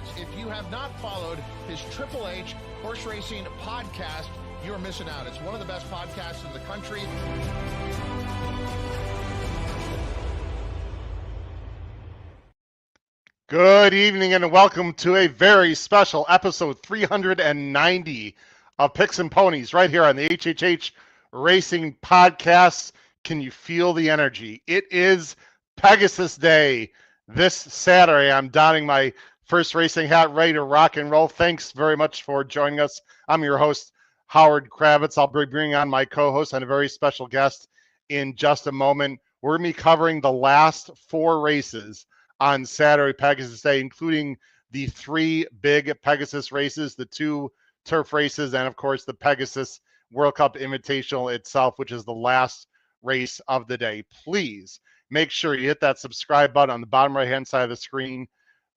is. If you have not followed his Triple H horse racing podcast, you're missing out. It's one of the best podcasts in the country. Good evening and welcome to a very special episode 390 of Picks and Ponies right here on the HHH Racing Podcast. Can you feel the energy? It is Pegasus Day this Saturday. I'm donning my first racing hat, ready to rock and roll. Thanks very much for joining us. I'm your host, Howard Kravitz. I'll be bringing on my co-host and a very special guest in just a moment. We're going to be covering the last four races on Saturday, Pegasus Day, including the three big Pegasus races, the two turf races, and of course the Pegasus World Cup Invitational itself, which is the last race of the day. Please make sure you hit that subscribe button on the bottom right-hand side of the screen.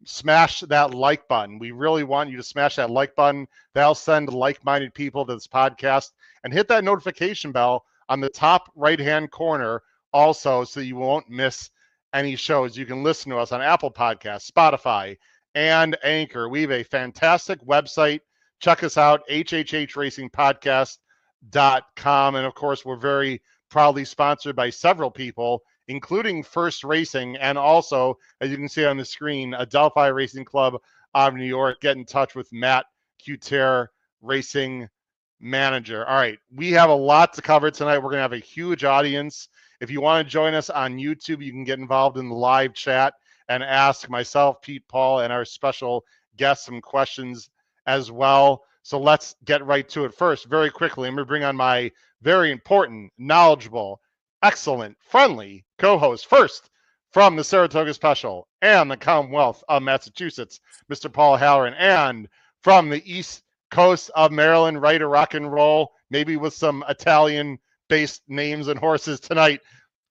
Smash that like button. We really want you to smash that like button. That'll send like-minded people to this podcast. And hit that notification bell on the top right-hand corner also so you won't miss any shows. You can listen to us on Apple Podcasts, Spotify, and Anchor. We have a fantastic website. Check us out, hhhracingpodcast.com. And of course, we're very proudly sponsored by several people, including First Racing, and also, as you can see on the screen, Adelphi Racing Club of New York. Get in touch with Matt Cuter, Racing Manager. All right, we have a lot to cover tonight. We're going to have a huge audience. If you want to join us on YouTube, you can get involved in the live chat and ask myself, Pete, Paul, and our special guests some questions as well. So let's get right to it. First, very quickly, I'm going to bring on my very important, knowledgeable, excellent, friendly co-host. First, from the Saratoga Special and the Commonwealth of Massachusetts, Mr. Paul Halloran, and from the East Coast of Maryland, ready to rock and roll, maybe with some Italian-based names and horses tonight,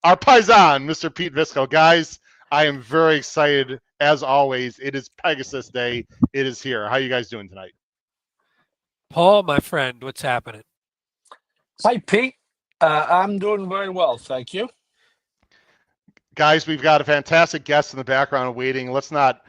our paisan, Mr. Pete Visco. Guys, I am very excited, as always. It is Pegasus Day. It is here. How are you guys doing tonight? Paul, my friend, what's happening? Hi, Pete. I'm doing very well, thank you. Guys, we've got a fantastic guest in the background waiting. Let's not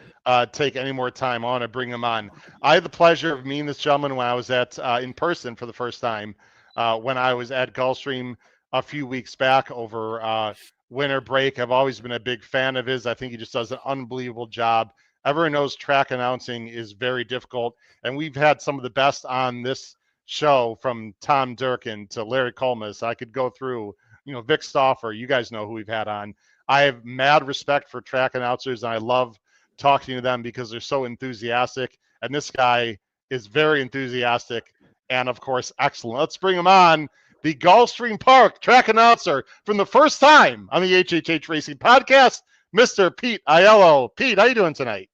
take any more time. I want to bring him on. I had the pleasure of meeting this gentleman when I was at in person for the first time when I was at Gulfstream a few weeks back over winter break. I've always been a big fan of his. I think he just does an unbelievable job. Everyone knows track announcing is very difficult, and we've had some of the best on this show, from Tom Durkin to Larry Colmus. I could go through, Vic Stauffer. You guys know who we've had on. I have mad respect for track announcers, and I love talking to them because they're so enthusiastic, and this guy is very enthusiastic and, of course, excellent. Let's bring him on. The Gulfstream Park track announcer from the first time on the HHH Racing Podcast, Mr. Pete Aiello. Pete, how you doing tonight?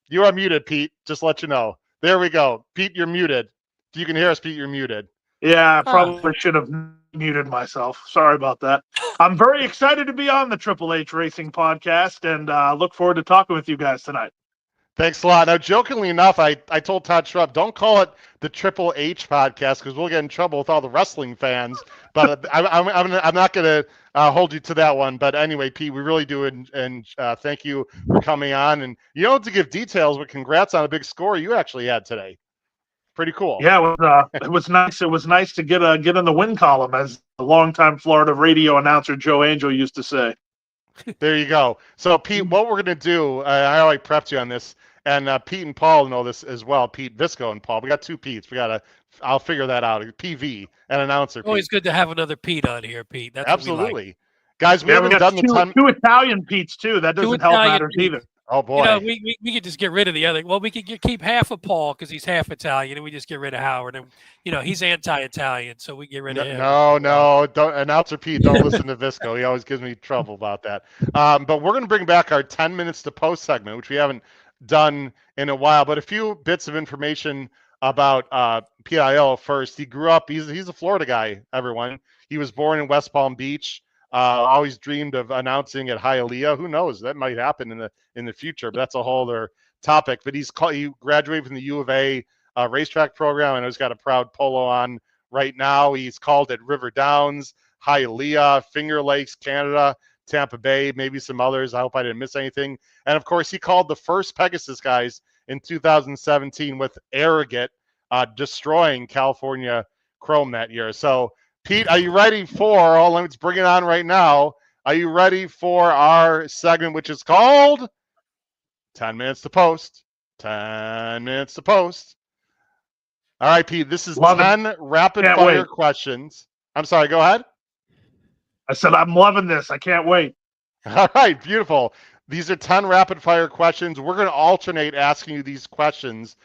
You are muted, Pete. Just to let you know. There we go. Pete, you're muted. If you can hear us, Pete, you're muted. Yeah, I probably should have muted myself. Sorry about that. I'm very excited to be on the Triple H Racing Podcast, and look forward to talking with you guys tonight. Thanks a lot. Now, jokingly enough, I told Todd Schrupp, don't call it the Triple H Podcast because we'll get in trouble with all the wrestling fans. But I'm not going to hold you to that one. But anyway, Pete, we really do, and thank you for coming on. And you don't have to give details, but congrats on a big score you actually had today. Pretty cool. Yeah, it was nice. It was nice to get in the win column, as the longtime Florida radio announcer Joe Angel used to say. There you go. So, Pete, what we're going to do, I already prepped you on this, and Pete and Paul know this as well. Pete Visco and Paul. We got two Petes. I'll figure that out. PV and Announcer Pete. Always good to have another Pete on here, Pete. That's absolutely. What we like. Guys, we haven't done two Italian Petes, too. That doesn't help matters either. Oh, boy. We could just get rid of the other. Well, we could keep half of Paul because he's half Italian, and we just get rid of Howard. And, he's anti-Italian, so we get rid of him. No. Don't, Announcer Pete, don't listen to Visco. He always gives me trouble about that. But we're going to bring back our 10 minutes to post segment, which we haven't done in a while. But a few bits of information about Pete Aiello first. He grew up, he's a Florida guy, everyone. He was born in West Palm Beach. Always dreamed of announcing at Hialeah. Who knows? That might happen in the future, but that's a whole other topic. But he graduated from the U of A racetrack program, and he's got a proud polo on right now. He's called at River Downs, Hialeah, Finger Lakes, Canada, Tampa Bay, maybe some others. I hope I didn't miss anything. And of course, he called the first Pegasus guys in 2017 with Arrogate destroying California Chrome that year. So, Pete, are you ready for, let's bring it on right now. Are you ready for our segment, which is called 10 Minutes to Post? 10 Minutes to Post. All right, Pete, this is 10 rapid-fire questions. I'm sorry, go ahead. I said, I'm loving this. I can't wait. All right, beautiful. These are 10 rapid-fire questions. We're going to alternate asking you these questions,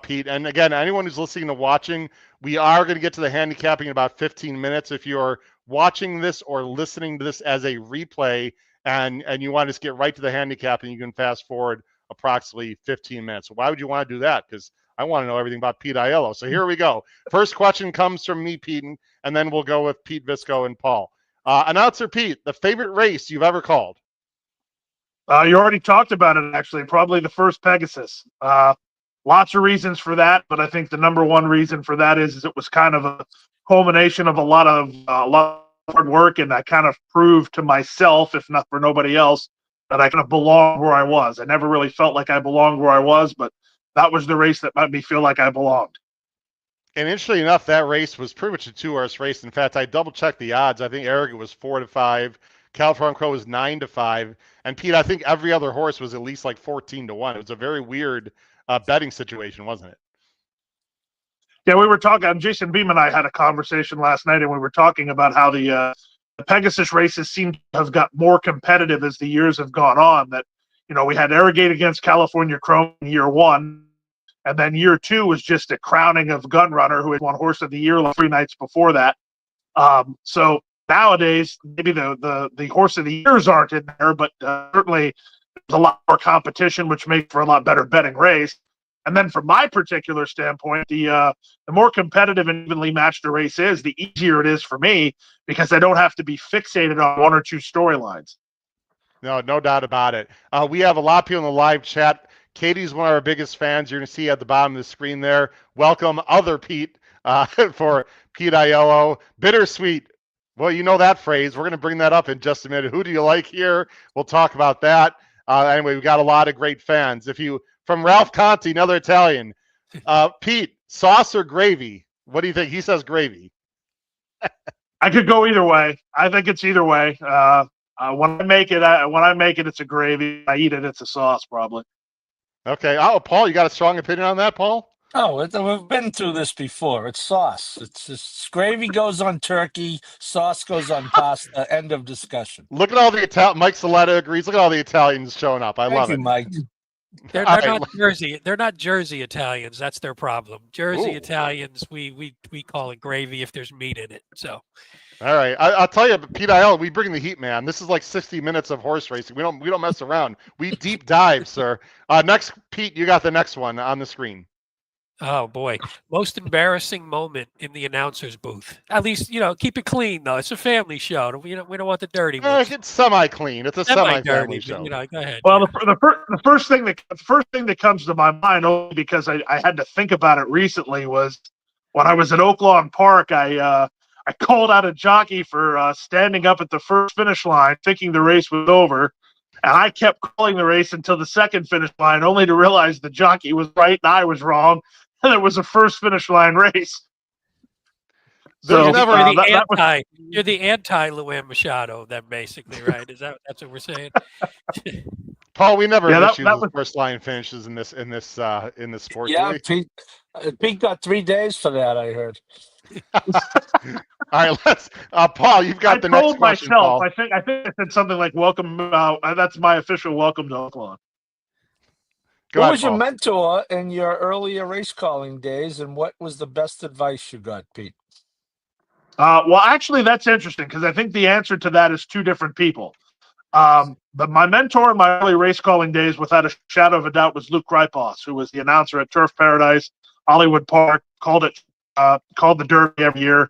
Pete. And again, anyone who's listening to watching, we are going to get to the handicapping in about 15 minutes. If you're watching this or listening to this as a replay and you want to just get right to the handicapping, you can fast forward approximately 15 minutes. Why would you want to do that? Because I want to know everything about Pete Aiello. So here we go. First question comes from me, Pete, and then we'll go with Pete Visco and Paul. Announcer Pete, the favorite race you've ever called? You already talked about it, actually. Probably the first Pegasus. Lots of reasons for that, but I think the number one reason for that is it was kind of a culmination of a lot of hard work, and I kind of proved to myself, if not for nobody else, that I kind of belonged where I was. I never really felt like I belonged where I was, but that was the race that made me feel like I belonged. And interestingly enough, that race was pretty much a two-horse race. In fact, I double-checked the odds. I think Arrogate was 4-5, California Crow was 9-5, and Pete, I think every other horse was at least like 14-1. It was a very weird betting situation, wasn't it? Yeah, we were talking. Jason Beam and I had a conversation last night, and we were talking about how the Pegasus races seem to have got more competitive as the years have gone on. That, you know, we had Arrogate against California Crow in year one. And then year two was just a crowning of Gunrunner, who had won Horse of the Year like 3 nights before that. So nowadays, maybe the Horse of the Years aren't in there, but certainly there's a lot more competition, which makes for a lot better betting race. And then from my particular standpoint, the more competitive and evenly matched a race is, the easier it is for me, because I don't have to be fixated on 1 or 2 storylines. No doubt about it. We have a lot of people in the live chat. Katie's one of our biggest fans. You're going to see at the bottom of the screen there. Welcome, other Pete, for Pete Aiello. Bittersweet. Well, you know that phrase. We're going to bring that up in just a minute. Who do you like here? We'll talk about that. Anyway, we've got a lot of great fans. From Ralph Conti, another Italian. Pete, sauce or gravy? What do you think? He says gravy. I could go either way. I think it's either way. When I make it, it's a gravy. I eat it, it's a sauce, probably. Okay. Oh, Paul, you got a strong opinion on that, Paul? Oh, we've been through this before. It's sauce. It's just gravy goes on turkey, sauce goes on pasta. End of discussion. Look at all the Mike Saletta agrees. Look at all the Italians showing up. I love it. Mike. They're not Jersey. They're not Jersey Italians. That's their problem. Jersey Italians, we call it gravy if there's meat in it. So. All right, I'll tell you, Pete Aiello, we bring the heat, man. This is like 60 minutes of horse racing. We don't mess around. We deep dive, sir. Next, Pete, you got the next one on the screen. Oh boy, most embarrassing moment in the announcer's booth. At least, keep it clean though. It's a family show. We don't want the dirty ones. It's semi-clean. It's a semi-family show. Go ahead. Well, the first thing that comes to my mind, only because I had to think about it recently, was when I was at Oaklawn Park. I called out a jockey for standing up at the first finish line, thinking the race was over. And I kept calling the race until the second finish line, only to realize the jockey was right and I was wrong. And it was a first finish line race. So you're the anti-Luan Machado, then, basically, right? That's what we're saying? Paul, we never had issues with first line finishes in this sport. Yeah, Pete got 3 days for that, I heard. All right, let's. Paul, you've got the next question. Paul. I think I said something like "Welcome." That's my official welcome to Oaklawn. Who was your mentor in your earlier race calling days, and what was the best advice you got, Pete? Well, actually, that's interesting, because I think the answer to that is 2 different people. But my mentor in my early race calling days, without a shadow of a doubt, was Luke Gripos, who was the announcer at Turf Paradise, Hollywood Park, called the Derby every year.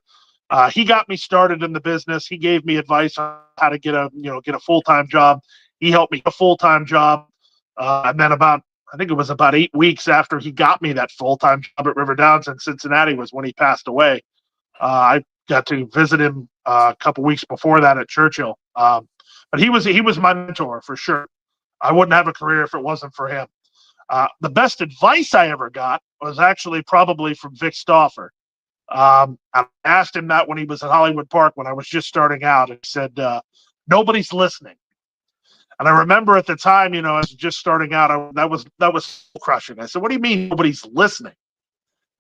He got me started in the business. He gave me advice on how to get a full-time job. He helped me get a full-time job. And then I think it was about 8 weeks after he got me that full-time job at River Downs in Cincinnati was when he passed away. I got to visit him a couple weeks before that at Churchill. But he was my mentor for sure. I wouldn't have a career if it wasn't for him. The best advice I ever got was actually probably from Vic Stauffer. I asked him that when he was at Hollywood Park when I was just starting out. And he said, nobody's listening. And I remember at the time, I was just starting out. That was crushing. I said, what do you mean nobody's listening?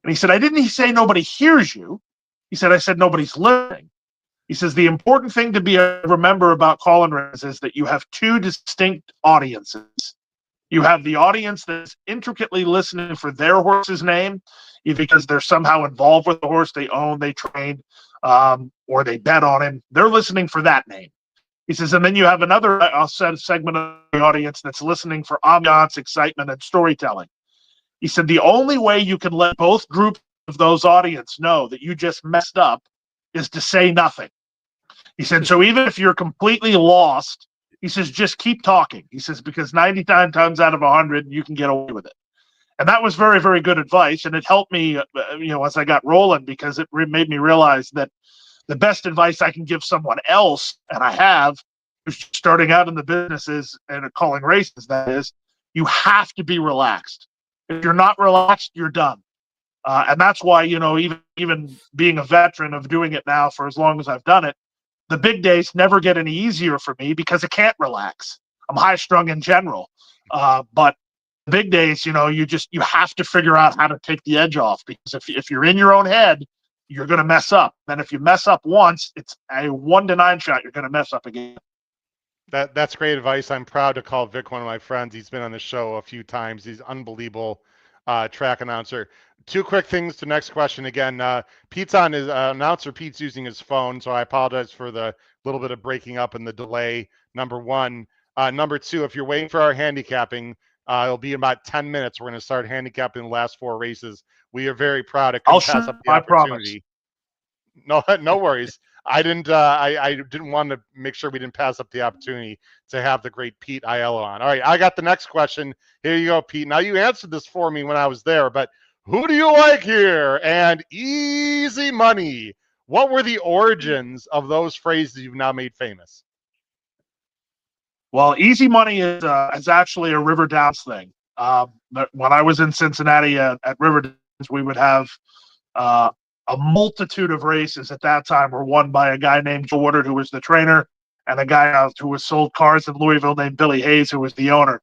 And he said, I didn't say nobody hears you. He said, I said nobody's listening. He says, the important thing to remember about call-in races is that you have two distinct audiences. You have the audience that's intricately listening for their horse's name, either because they're somehow involved with the horse they own, they train, or they bet on him. They're listening for that name. He says, and then you have another segment of the audience that's listening for ambiance, excitement, and storytelling. He said, the only way you can let both groups of those audience know that you just messed up is to say nothing. He said, so even if you're completely lost, he says, just keep talking. He says, because 99 times out of 100, you can get away with it. And that was very, very good advice. And it helped me, as I got rolling, because it made me realize that the best advice I can give someone else, and I have, who's starting out in the businesses and calling races, that is, you have to be relaxed. If you're not relaxed, you're done. And that's why, even being a veteran of doing it now for as long as I've done it, the big days never get any easier for me because I can't relax. I'm high strung in general. But the big days, you have to figure out how to take the edge off, because if you're in your own head, you're going to mess up. Then if you mess up once, it's a 1 to 9 shot. You're going to mess up again. That's great advice. I'm proud to call Vic one of my friends. He's been on the show a few times. He's unbelievable track announcer. 2 quick things to next question. Again, Pete's on his announcer. Pete's using his phone, so I apologize for the little bit of breaking up and the delay. Number 1. Number 2, if you're waiting for our handicapping, it'll be in about 10 minutes. We're going to start handicapping the last 4 races. We are very proud. I'll pass up the opportunity. No worries. I didn't want to make sure we didn't pass up the opportunity to have the great Pete Aiello on. All right, I got the next question. Here you go, Pete. Now, you answered this for me when I was there, but who do you like here? And easy money. What were the origins of those phrases you've now made famous? Well, easy money is actually a River Downs thing. But when I was in Cincinnati at River Downs, we would have a multitude of races at that time were won by a guy named Joe Woodard, who was the trainer, and a guy who was sold cars in Louisville named Billy Hayes, who was the owner.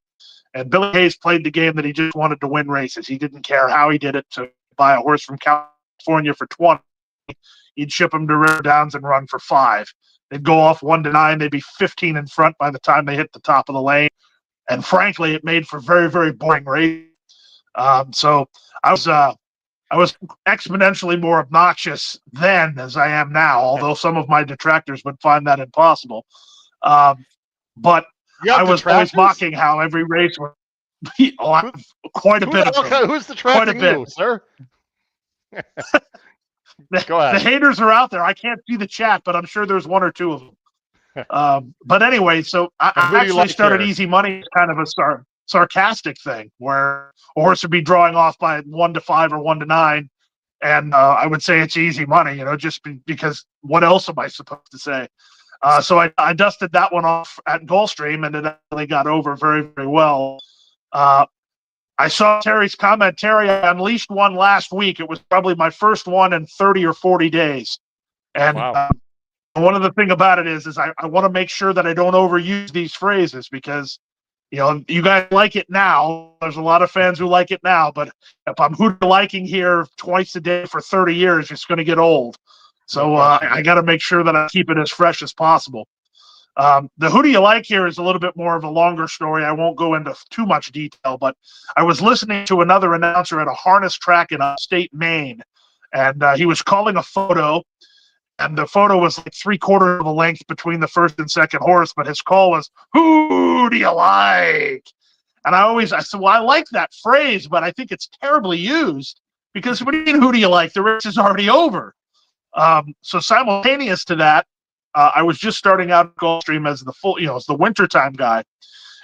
And Billy Hayes played the game that he just wanted to win races. He didn't care how he did it. To buy a horse from California for 20, he'd ship him to River Downs and run for 5. They'd go off 1 to 9. They'd be 15 in front by the time they hit the top of the lane. And frankly, it made for very, very boring races. So I was exponentially more obnoxious then as I am now, although some of my detractors would find that impossible. But I was always mocking how every race was quite a bit of them. Who's detracting you, sir? Go ahead. The haters are out there. I can't see the chat, but I'm sure there's 1 or 2 of them. But anyway, so I actually started Easy Money as kind of a sarcastic thing where a horse would be drawing off by 1 to 5 or 1 to 9. And I would say it's easy money, just because what else am I supposed to say? So I dusted that one off at Gulfstream, and it actually got over very, very well. I saw Terry's comment. Terry, I unleashed one last week. It was probably my first one in 30 or 40 days. And wow. One of the thing about it is I want to make sure that I don't overuse these phrases because, you guys like it now. There's a lot of fans who like it now, but if I'm liking here twice a day for 30 years, it's going to get old. So I got to make sure that I keep it as fresh as possible. The who do you like here is a little bit more of a longer story. I won't go into too much detail, but I was listening to another announcer at a harness track in upstate Maine, and he was calling a photo, and the photo was like 3/4 of a length between the first and second horse, but his call was, "Who do you like?" And I said, well, I like that phrase, but I think it's terribly used because what do you mean, who do you like? The race is already over. So simultaneous to that, I was just starting out at Gulfstream as as the wintertime guy,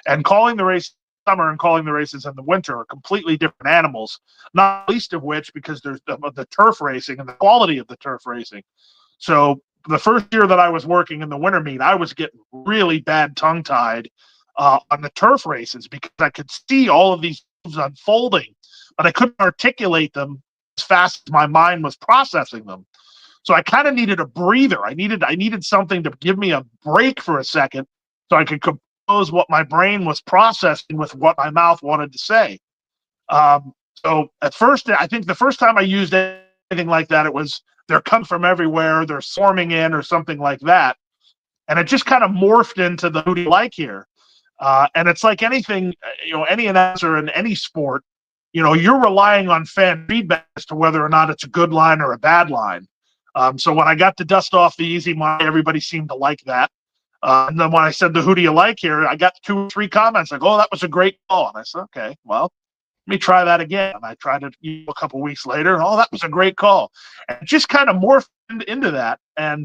and calling the race in summer and calling the races in the winter are completely different animals, not least of which because there's the turf racing and the quality of the turf racing. So the first year that I was working in the winter meet, I was getting really bad tongue-tied on the turf races because I could see all of these moves unfolding, but I couldn't articulate them as fast as my mind was processing them. So I kind of needed a breather. I needed something to give me a break for a second so I could compose what my brain was processing with what my mouth wanted to say. So at first, I think the first time I used anything like that, it was they're coming from everywhere, they're swarming in or something like that. And it just kind of morphed into the who do you like here? And it's like anything, any announcer in any sport, you're relying on fan feedback as to whether or not it's a good line or a bad line. So when I got to dust off the easy money, everybody seemed to like that. And then when I said the who do you like here, I got 2 or 3 comments like, oh, that was a great call. And I said, okay, well, let me try that again. And I tried it a couple weeks later. Oh, that was a great call. And it just kind of morphed into that. And,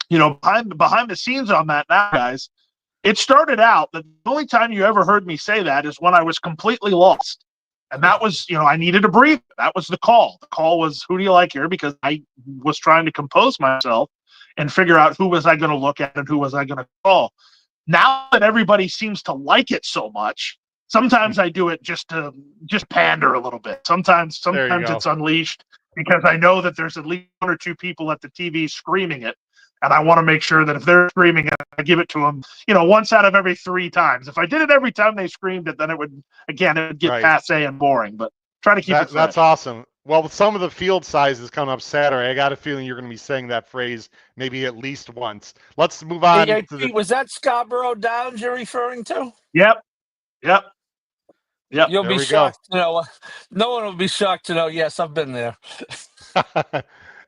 behind the scenes on that now, guys, it started out that the only time you ever heard me say that is when I was completely lost. And that was, I needed to breathe. That was the call. The call was, who do you like here? Because I was trying to compose myself and figure out who was I going to look at and who was I going to call. Now that everybody seems to like it so much, sometimes I do it just to pander a little bit. Sometimes it's unleashed because I know that there's at least 1 or 2 people at the TV screaming it. And I want to make sure that if they're screaming it, I give it to them, once out of every 3 times. If I did it every time they screamed it, then it would get passe and boring. But try to keep it fresh. That's awesome. Well, with some of the field sizes coming up Saturday, I got a feeling you're going to be saying that phrase maybe at least once. Let's move on. Hey, Pete, was that Scarborough Downs you're referring to? Yep. You'll be shocked to know. No one will be shocked to know. Yes, I've been there.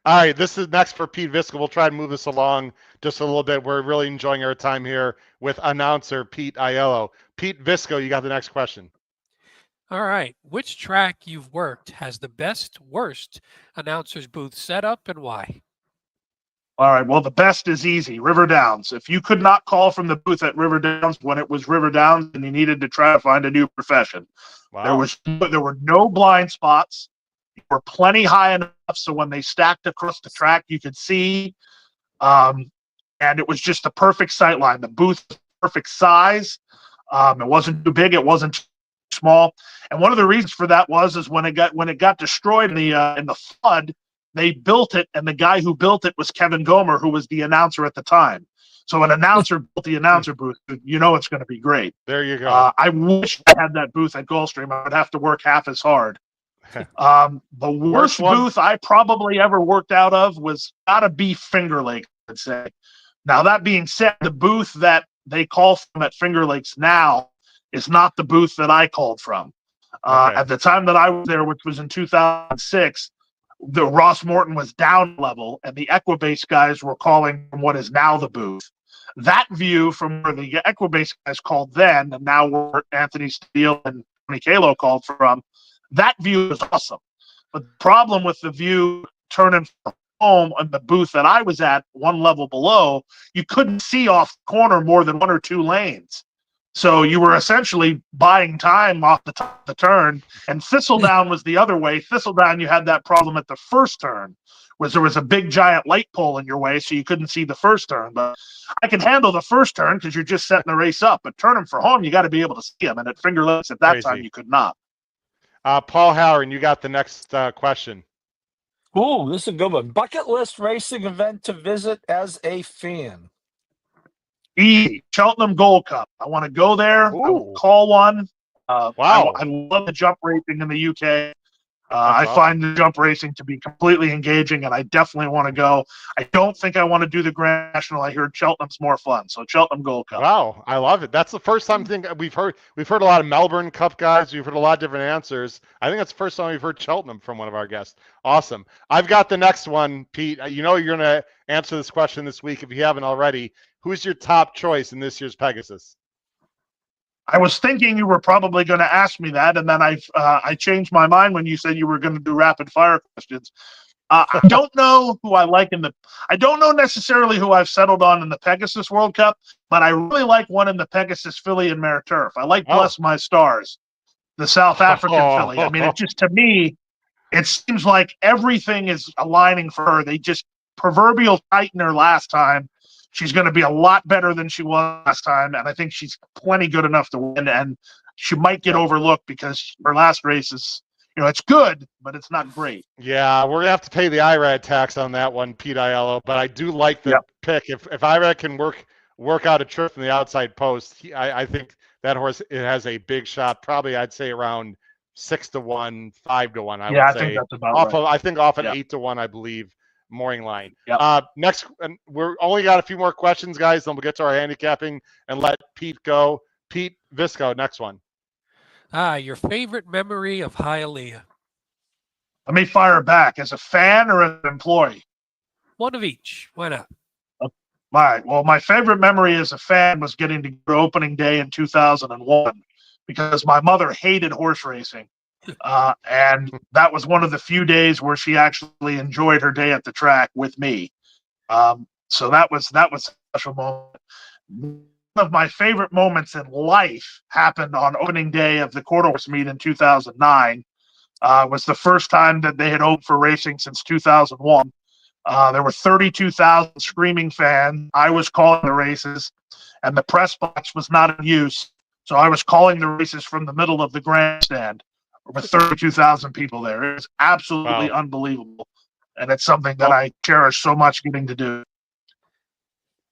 All right, this is next for Pete Visco. We'll try and move this along just a little bit. We're really enjoying our time here with announcer Pete Aiello. Pete Visco, you got the next question. All right. Which track you've worked has the best, worst announcer's booth set up and why? All right. Well, the best is easy. River Downs. If you could not call from the booth at River Downs when it was River Downs and you needed to try to find a new profession, wow. There were no blind spots. They were plenty high enough so when they stacked across the track, you could see. And it was just the perfect sight line. The booth was perfect size. It wasn't too big. It wasn't too small. And one of the reasons for that was when it got destroyed in the flood, they built it, and the guy who built it was Kevin Gomer, who was the announcer at the time. So an announcer built the announcer booth. It's going to be great. There you go. I wish I had that booth at Gulfstream. I would have to work half as hard. The worst booth I probably ever worked out of was gotta be Finger Lakes, I'd say. Now, that being said, the booth that they call from at Finger Lakes now is not the booth that I called from. At the time that I was there, which was in 2006, the Ross Morton was down level, and the Equibase guys were calling from what is now the booth. That view from where the Equibase guys called then, and now where Anthony Steele and Tony Kalo called from, that view is awesome. But the problem with the view turning from home on the booth that I was at, one level below, you couldn't see off the corner more than 1 or 2 lanes. So you were essentially buying time off the top of the turn. And Thistledown was the other way. Thistledown, you had that problem at the first turn, was there was a big giant light pole in your way, so you couldn't see the first turn. But I can handle the first turn because you're just setting the race up. But turning for home, you got to be able to see them. And at Finger Lakes at that time, you could not. Paul Howard, you got the next question. Ooh, this is a good one. Bucket list racing event to visit as a fan. Easy. Cheltenham Gold Cup. I want to go there. Ooh. I will call one. Wow. I love the jump racing in the UK. I find the jump racing to be completely engaging, and I definitely want to go. I don't think I want to do the Grand National. I heard Cheltenham's more fun, so Cheltenham Gold Cup. Wow, I love it. That's the first time we've heard a lot of Melbourne Cup guys. We've heard a lot of different answers. I think that's the first time we've heard Cheltenham from one of our guests. Awesome. I've got the next one, Pete. You're going to answer this question this week if you haven't already. Who's your top choice in this year's Pegasus? I was thinking you were probably going to ask me that, and then I changed my mind when you said you were going to do rapid fire questions. I don't know who I like I don't know necessarily who I've settled on in the Pegasus World Cup, but I really like one in the Pegasus filly and mare turf. I like Bless My Stars, the South African filly. I mean, to me, it seems like everything is aligning for her. They just proverbial tighten her last time. She's going to be a lot better than she was last time, and I think she's plenty good enough to win. And she might get overlooked because her last race is, it's good, but it's not great. Yeah, we're gonna have to pay the IRAD tax on that one, Pete Aiello. But I do like the pick. If IRAD can work out a trip from the outside post, I think that horse has a big shot. Probably I'd say around 6-1, 5-1. I think that's about off right. of, I think off an 8-1, I believe, mooring line. Yep. Next, and we're only got a few more questions, guys. Then we'll get to our handicapping and let Pete go. Pete Visco, next one. Your favorite memory of Hialeah? Let me fire back. As a fan or as an employee? One of each. Why not? All right. Well, my favorite memory as a fan was getting to go to opening day in 2001 because my mother hated horse racing. And that was one of the few days where she actually enjoyed her day at the track with me. So that was a special moment. One of my favorite moments in life happened on opening day of the quarter horse meet in 2009. Was the first time that they had opened for racing since 2001. There were 32,000 screaming fans. I was calling the races, and the press box was not in use. So I was calling the races from the middle of the grandstand with 32,000 people there. It was absolutely unbelievable. And it's something that I cherish so much getting to do.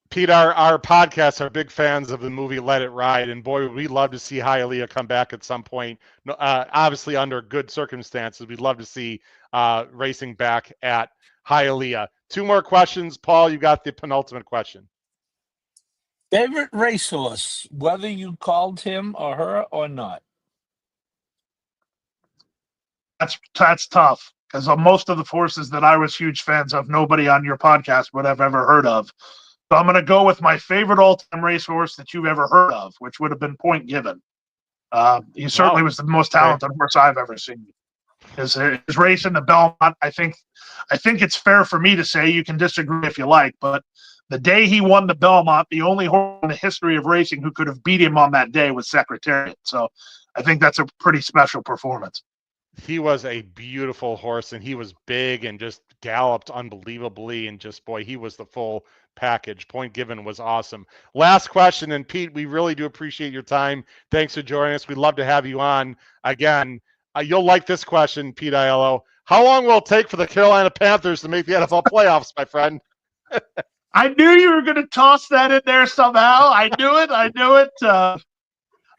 Pete, our podcasts are big fans of the movie Let It Ride, and boy, we'd love to see Hialeah come back at some point. Obviously, under good circumstances, we'd love to see racing back at Hialeah. Two more questions, Paul. You got the penultimate question. Favorite racehorse, whether you called him or her or not? That's tough because most of the horses that I was huge fans of, nobody on your podcast would have ever heard of. So I'm going to go with my favorite all-time racehorse that you've ever heard of, which would have been Point Given. He certainly was the most talented horse I've ever seen. His race in the Belmont, I think it's fair for me to say, you can disagree if you like, but the day he won the Belmont, the only horse in the history of racing who could have beat him on that day was Secretariat. So I think that's a pretty special performance. He was a beautiful horse, and he was big and just galloped unbelievably, and just, boy, he was the full package. Point Given was awesome. Last question, and Pete, we really do appreciate your time. Thanks for joining us. We'd love to have you on again. You'll like this question, Pete Aiello. How long will it take for the Carolina Panthers to make the NFL playoffs, my friend? I knew you were going to toss that in there somehow. I knew it.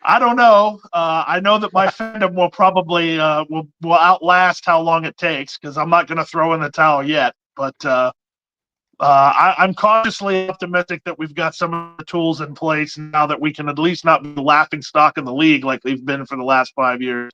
I don't know. I know that my fandom will probably will outlast how long it takes because I'm not going to throw in the towel yet. But I'm cautiously optimistic that we've got some of the tools in place now that we can at least not be the laughing stock of the league like we've been for the last 5 years.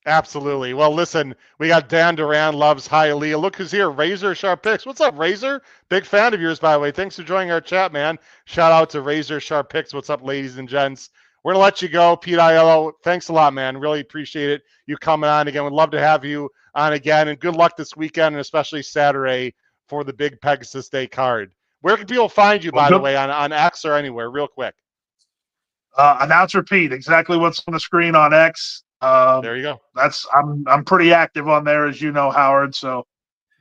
Absolutely. Well, listen, we got Dan Duran loves Hialeah. Look who's here, Razor Sharp Picks. What's up, Razor? Big fan of yours, by the way. Thanks for joining our chat, man. Shout out to Razor Sharp Picks. What's up, ladies and gents? We're going to let you go. Pete Aiello, thanks a lot, man. Really appreciate it. You coming on again. We'd love to have you on again. And good luck this weekend, and especially Saturday for the big Pegasus Day card. Where can people find you, by the way, on X or anywhere, real quick? Announcer Pete, exactly what's on the screen on X. There you go. I'm pretty active on there, as you know, Howard. So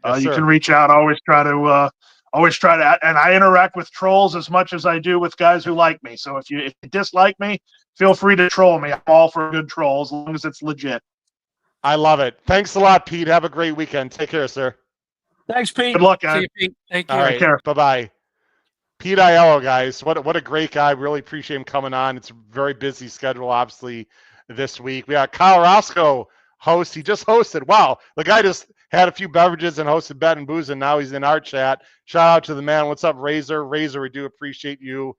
Yes, you sir. can reach out. Always try to, and I interact with trolls as much as I do with guys who like me. So if you dislike me, feel free to troll me. I'm all for a good troll as long as it's legit. I love it. Thanks a lot, Pete. Have a great weekend. Take care, sir. Thanks, Pete. Good luck, guys. See you, Pete. Thank you. All right. Bye-bye. Pete Aiello, guys. What a great guy. Really appreciate him coming on. It's a very busy schedule, obviously, this week. We got Kyle Roscoe host. He just hosted. Wow. The guy just had a few beverages and hosted Bet and Booze, and now he's in our chat. Shout out to the man. What's up, Razor? Razor, we do appreciate you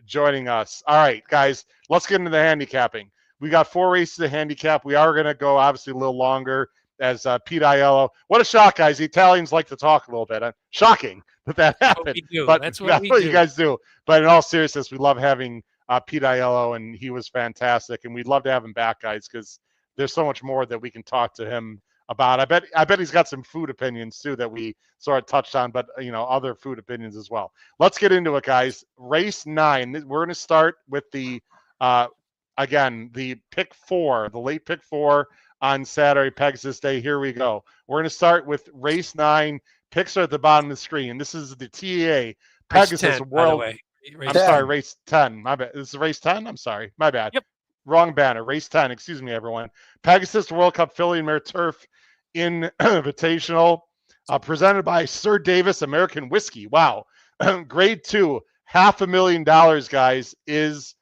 joining us. All right, guys, let's get into the handicapping. We got 4 races to handicap. We are going to go, obviously, a little longer as Pete Aiello. What a shock, guys. The Italians like to talk a little bit. Shocking that happened. But that's what we do. You guys do. But in all seriousness, we love having Pete Aiello, and he was fantastic. And we'd love to have him back, guys, because there's so much more that we can talk to him about. I bet he's got some food opinions, too, that we sort of touched on, but, other food opinions as well. Let's get into it, guys. Race 9. We're going to start with the pick 4, the late pick 4 on Saturday, Pegasus Day. Here we go. We're going to start with race 9. Picks are at the bottom of the screen. This is the TEA Pegasus 10, World. by the way. I'm sorry, race 10. My bad. This is race 10? I'm sorry. My bad. Yep. Wrong banner. Race 10. Excuse me, everyone. Pegasus World Cup Filly and Mare Turf Invitational, presented by Sir Davis American Whiskey. Wow. Grade 2, $500,000, guys, is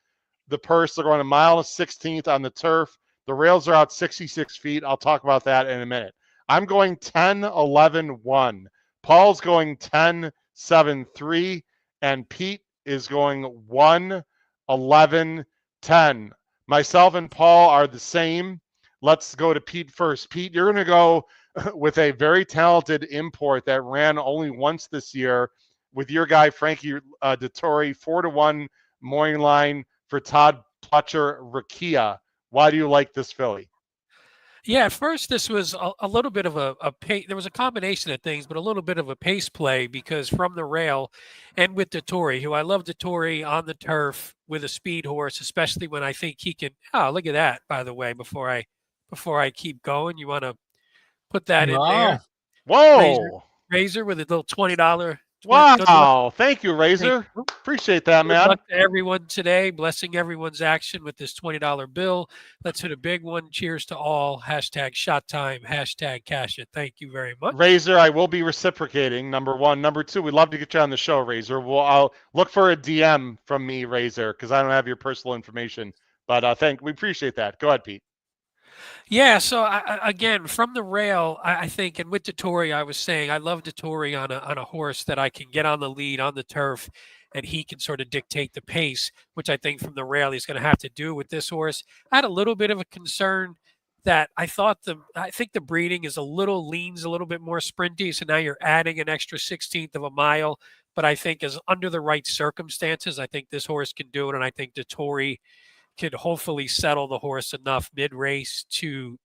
the purse. They're going a mile and 16th on the turf. The rails are out 66 feet. I'll talk about that in a minute. I'm going 10, 11, 1. Paul's going 10, 7, 3. And Pete is going 1, 11, 10. Myself and Paul are the same. Let's go to Pete first. Pete, you're going to go with a very talented import that ran only once this year with your guy, Frankie Dettori, 4-1 morning line for Todd Pletcher Rakia. Why do you like this filly? Yeah, at first this was a little bit of a pace. There was a combination of things, but a little bit of a pace play because from the rail and with Dettori, who I love Dettori on the turf with a speed horse, especially when I think he can. Oh, look at that, by the way, before I keep going, you want to put that in there. Whoa. Razor with a little $20. Wow. Thank you, Razor. Appreciate that, man. Good luck to everyone today. Blessing everyone's action with this $20 bill. Let's hit a big one. Cheers to all. Hashtag shot time. Hashtag cash it. Thank you very much. Razor, I will be reciprocating, number one. Number two, we'd love to get you on the show, Razor. I'll look for a DM from me, Razor, because I don't have your personal information. But we appreciate that. Go ahead, Pete. Yeah, so again, from the rail, I think, and with Dettori, I was saying I love Dettori on a horse that I can get on the lead on the turf, and he can sort of dictate the pace, which I think from the rail he's going to have to do with this horse. I had a little bit of a concern that I think the breeding leans a little bit more sprinty, so now you're adding an extra 16th of a mile. But I think as under the right circumstances, I think this horse can do it, and I think Dettori could hopefully settle the horse enough mid-race to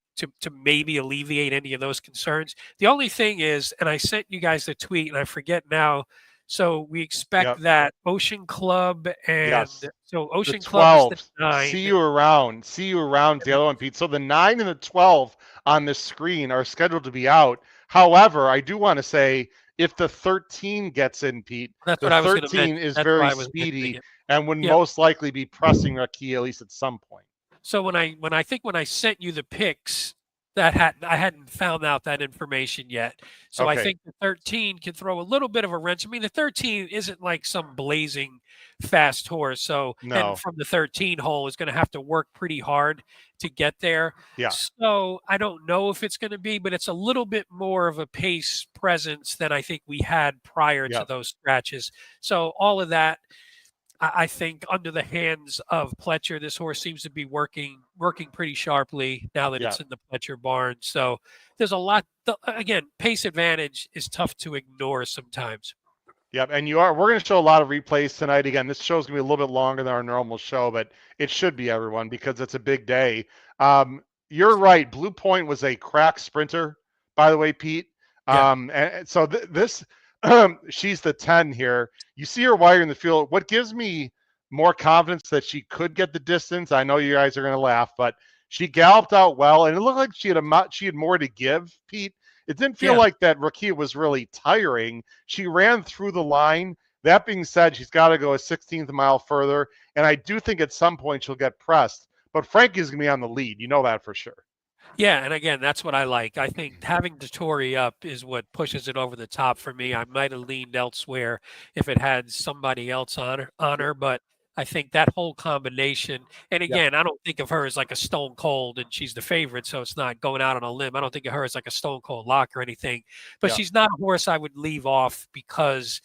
maybe alleviate any of those concerns. The only thing is, and I sent you guys the tweet, and I forget now. So we expect that Ocean Club and so Ocean Club is the 9. See you around. The other one, Pete. So the 9 and the 12 on the screen are scheduled to be out. However, I do want to say if the 13 gets in, Pete, the 13 is very speedy and would most likely be pressing Rakia at least at some point. So when I sent you the picks, I hadn't found out that information yet. So I think the 13 can throw a little bit of a wrench. I mean, the 13 isn't like some blazing fast horse. So and from the 13 hole is going to have to work pretty hard to get there. Yeah. So I don't know if it's going to be, but it's a little bit more of a pace presence than I think we had prior to those scratches. So all of that, I think under the hands of Pletcher, this horse seems to be working pretty sharply now that it's in the Pletcher barn. So there's a lot. Again, pace advantage is tough to ignore sometimes. Yep, and we're going to show a lot of replays tonight. Again, this show's going to be a little bit longer than our normal show, but it should be, everyone, because it's a big day. You're right. Blue Point was a crack sprinter, by the way, Pete. And so this she's the 10 here. You see her wire in the field. What gives me more confidence that she could get the distance, I know you guys are going to laugh, but she galloped out well, and it looked like she had more to give, Pete. It didn't feel like that Rakia was really tiring. She ran through the line. That being said, she's got to go a 16th mile further, and I do think at some point she'll get pressed. But Frankie's going to be on the lead. You know that for sure. Yeah, and again, that's what I like. I think having Dettori up is what pushes it over the top for me. I might have leaned elsewhere if it had somebody else on her, but I think that whole combination, and again, I don't think of her as like a stone cold, and she's the favorite, so it's not going out on a limb. I don't think of her as like a stone cold lock or anything, but she's not a horse I would leave off because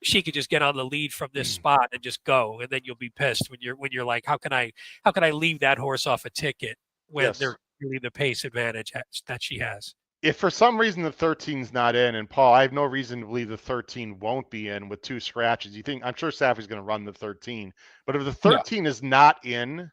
she could just get on the lead from this spot and just go, and then you'll be pissed when you're like, how can I leave that horse off a ticket when they're really the pace advantage that she has. If for some reason the 13's not in, and Paul, I have no reason to believe the 13 won't be in with 2 scratches. I'm sure Saffy's going to run the 13, but if the 13 is not in,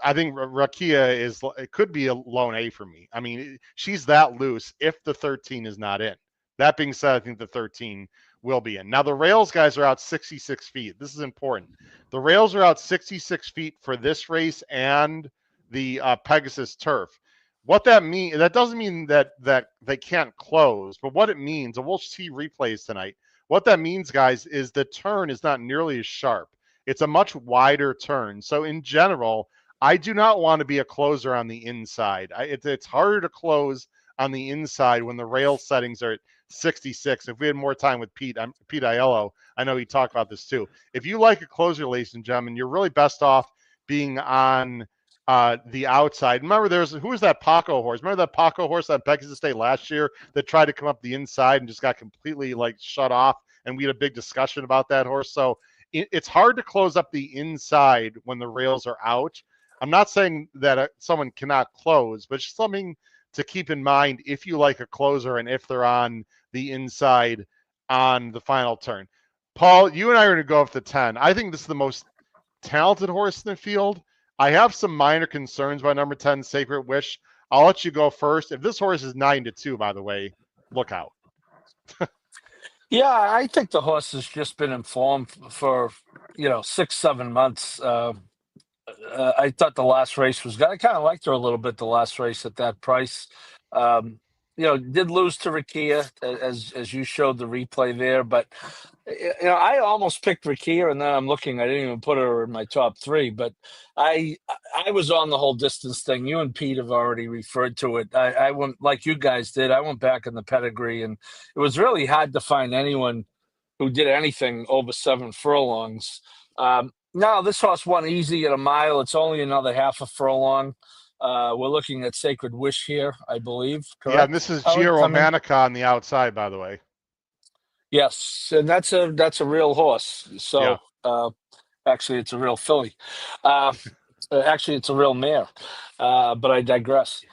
I think Rakia it could be a lone A for me. I mean, she's that loose if the 13 is not in. That being said, I think the 13 will be in. Now the rails guys are out 66 feet. This is important. The rails are out 66 feet for this race and the Pegasus turf. What that means, that doesn't mean that they can't close, but what it means, and we'll see replays tonight, what that means, guys, is the turn is not nearly as sharp. It's a much wider turn. So in general, I do not want to be a closer on the inside. It's harder to close on the inside when the rail settings are at 66. If we had more time with Pete Aiello, I know he talked about this too. If you like a closer, ladies and gentlemen, you're really best off being on the outside. Remember, who was that Paco horse? Remember that Paco horse on Pegasus State last year that tried to come up the inside and just got completely like shut off? And we had a big discussion about that horse. So it's hard to close up the inside when the rails are out. I'm not saying that someone cannot close, but just something to keep in mind if you like a closer and if they're on the inside on the final turn. Paul, you and I are going to go up to 10. I think this is the most talented horse in the field. I have some minor concerns by number 10, Sacred Wish. I'll let you go first. If this horse is 9-2, by the way, look out. Yeah, I think the horse has just been informed for 6-7 months. I thought the last race was good. I kind of liked her a little bit the last race at that price. Did lose to Rakia as you showed the replay there, but I almost picked Rakia, and then I'm looking. I didn't even put her in my top 3, but I was on the whole distance thing. You and Pete have already referred to it. I went like you guys did. I went back in the pedigree, and it was really hard to find anyone who did anything over 7 furlongs. No, this horse won easy at a mile. It's only another half a furlong. We're looking at Sacred Wish here, I believe. Correct? Yeah, and this is Gio Romanica on the outside, by the way. Yes, and that's a real horse. So actually, it's a real filly. Actually, it's a real mare. But I digress.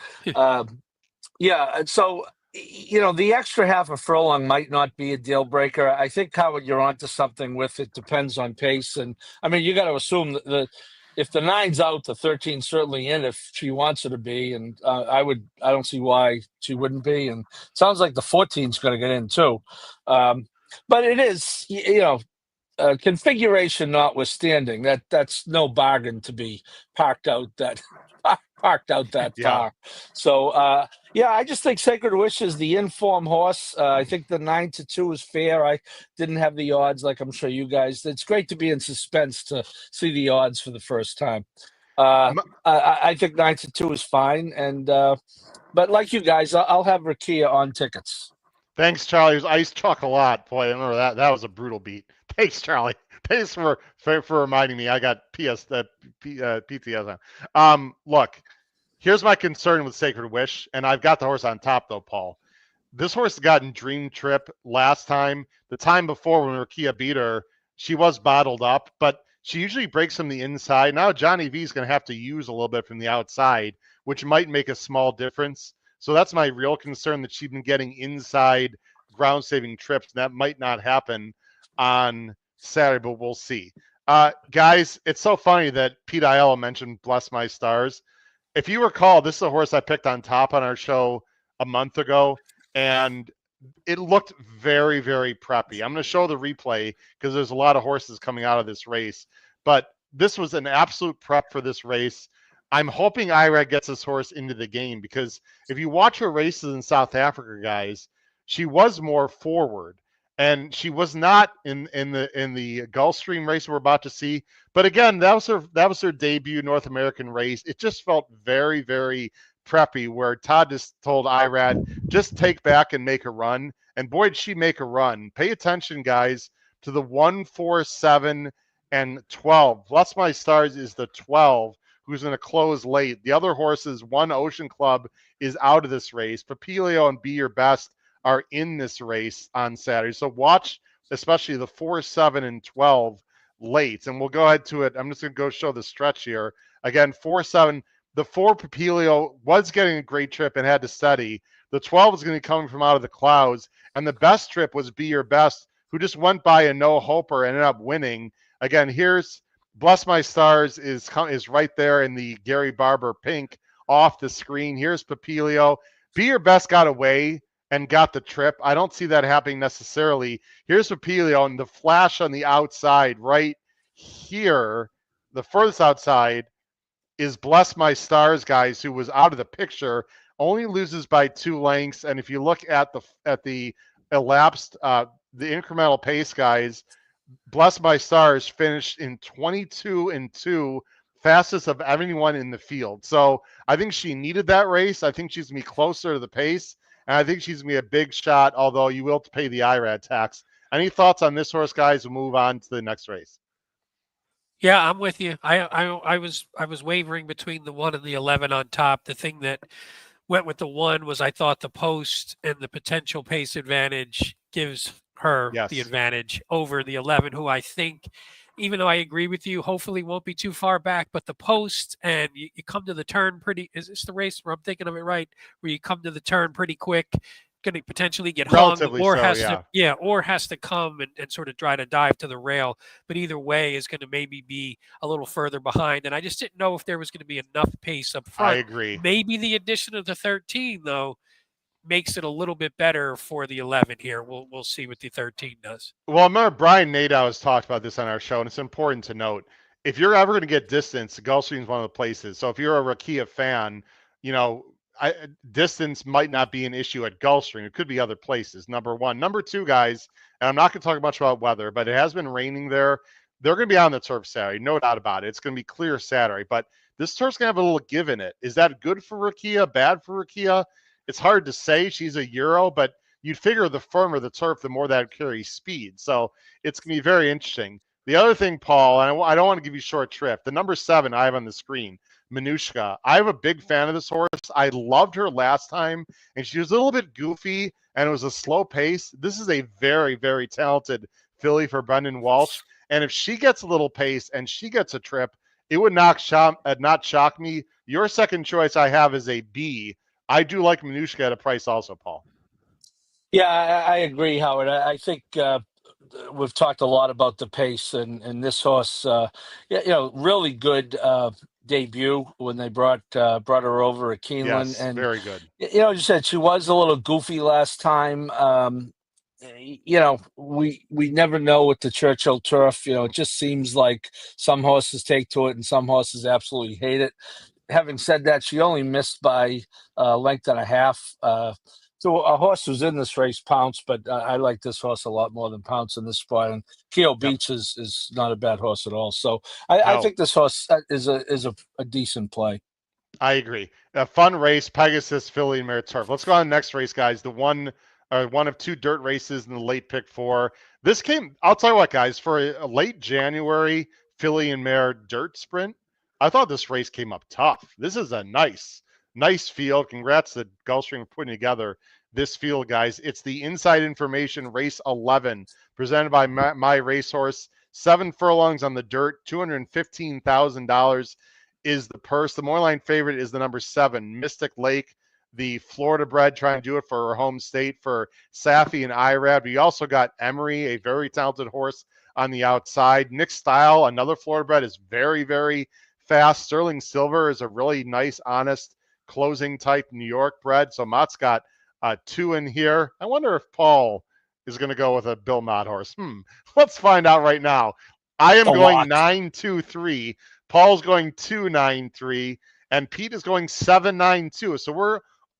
So the extra half a furlong might not be a deal breaker. I think, Howard, you're onto something with it. Depends on pace, and I mean, you got to assume that if the 9's out, the 13's certainly in if she wants her to be, and I don't see why she wouldn't be. And it sounds like the 14's going to get in too. But it is, configuration notwithstanding, that's no bargain to be parked out that far. So I just think Sacred Wish is the informed horse. I think the 9-2 is fair. I didn't have the odds like I'm sure you guys. It's great to be in suspense to see the odds for the first time. I think 9-2 is fine, and but like you guys, I'll have Rakia on tickets. Thanks, Charlie. It was Ice Truck a lot. Boy, I remember that. That was a brutal beat. Thanks, Charlie. Thanks for reminding me. I got PTS on. Look, here's my concern with Sacred Wish, and I've got the horse on top, though, Paul. This horse got in Dream Trip last time. The time before when Rakia beat her, she was bottled up, but she usually breaks from the inside. Now Johnny V is going to have to use a little bit from the outside, which might make a small difference. So that's my real concern, that she's been getting inside ground-saving trips. That might not happen on Saturday, but we'll see. Guys, it's so funny that Pete Aiello mentioned Bless My Stars. If you recall, this is a horse I picked on top on our show a month ago, and it looked very, very preppy. I'm going to show the replay because there's a lot of horses coming out of this race, but this was an absolute prep for this race. I'm hoping Irad gets this horse into the game, because if you watch her races in South Africa, guys, she was more forward, and she was not in the Gulfstream race we're about to see. But again, that was her debut North American race. It just felt very, very preppy, where Todd just told Irad, just take back and make a run. And boy, did she make a run. Pay attention, guys, to the 1, 4, 7, and 12. Bless My Stars is the 12. Who's going to close late. The other horses, One Ocean Club, is out of this race. Papilio and Be Your Best are in this race on Saturday. So watch especially the 4, 7, and 12 late. And we'll go ahead to it. I'm just going to go show the stretch here. Again, 4, 7. The 4, Papilio, was getting a great trip and had to study. The 12 is going to be coming from out of the clouds. And the best trip was Be Your Best, who just went by a no-hoper and ended up winning. Again, here's Bless My Stars is right there in the Gary Barber pink off the screen. Here's Papilio. Be Your Best got away and got the trip. I don't see that happening necessarily. Here's Papilio, and the flash on the outside right here, the furthest outside, is Bless My Stars, guys, who was out of the picture, only loses by 2 lengths. And if you look at the elapsed, the incremental pace, guys, Bless My Stars finished in 22-2, fastest of anyone in the field. So I think she needed that race. I think she's going to be closer to the pace, and I think she's going to be a big shot, although you will have to pay the IRAD tax. Any thoughts on this horse, guys? We'll move on to the next race. Yeah, I'm with you. I was wavering between the 1 and the 11 on top. The thing that went with the 1 was I thought the post and the potential pace advantage gives her the Yes. advantage over the 11, who I think, even though I agree with you, hopefully won't be too far back, but the post and you come to the turn pretty, is this the race where I'm thinking of it right, where you come to the turn pretty quick, going to potentially get hung, Relatively or so, has yeah. to, or has to come and sort of try to dive to the rail. But either way is going to maybe be a little further behind. And I just didn't know if there was going to be enough pace up front. I agree. Maybe the addition of the 13, though, makes it a little bit better for the 11 here. We'll see what the 13 does. Well, I remember Brian Nadeau has talked about this on our show, and it's important to note, if you're ever going to get distance, Gulfstream is one of the places. So if you're a Rakia fan, distance might not be an issue at Gulfstream. It could be other places, number one. Number two, guys, and I'm not going to talk much about weather, but it has been raining there. They're going to be on the turf Saturday, no doubt about it. It's going to be clear Saturday, but this turf's going to have a little give in it. Is that good for Rakia, bad for Rakia? It's hard to say. She's a Euro, but you'd figure the firmer the turf, the more that carries speed. So it's going to be very interesting. The other thing, Paul, and I don't want to give you short shrift, the number 7 I have on the screen, Manushka. I'm a big fan of this horse. I loved her last time, and she was a little bit goofy, and it was a slow pace. This is a very, very talented filly for Brendan Walsh, and if she gets a little pace and she gets a trip, it would not shock me. Your second choice I have is a B. I do like Manushka at a price also, Paul. Yeah, I agree, Howard. I think we've talked a lot about the pace and this horse. Really good debut when they brought her over at Keeneland. Yes, and very good. You said she was a little goofy last time. We never know with the Churchill turf. It just seems like some horses take to it and some horses absolutely hate it. Having said that, she only missed by a length and a half. So a horse who's in this race, Pounce, but I like this horse a lot more than Pounce in this spot. And Keo Beach is not a bad horse at all. So I think this horse is a decent play. I agree. A fun race, Pegasus, Philly, and Mare Turf. Let's go on to the next race, guys. The one of 2 dirt races in the late pick 4. This came, I'll tell you what, guys, for a late January Philly and Mare dirt sprint, I thought this race came up tough. This is a nice field. Congrats to Gulfstream for putting together this field, guys. It's the Inside Information Race 11 presented by My Racehorse. 7 furlongs on the dirt, $215,000 is the purse. The Moorline favorite is the number 7, Mystic Lake, the Florida bred, trying to do it for her home state for Safi and Irad. We also got Emery, a very talented horse on the outside. Nick Style, another Florida bred, is very, very fast. Sterling Silver is a really nice, honest, closing type New York bred. So Mott's got 2 in here. I wonder if Paul is going to go with a Bill Mott horse. Let's find out right now. I am going 9-2-3. Paul's going 2-9-3, and Pete is going 7-9-2. So we're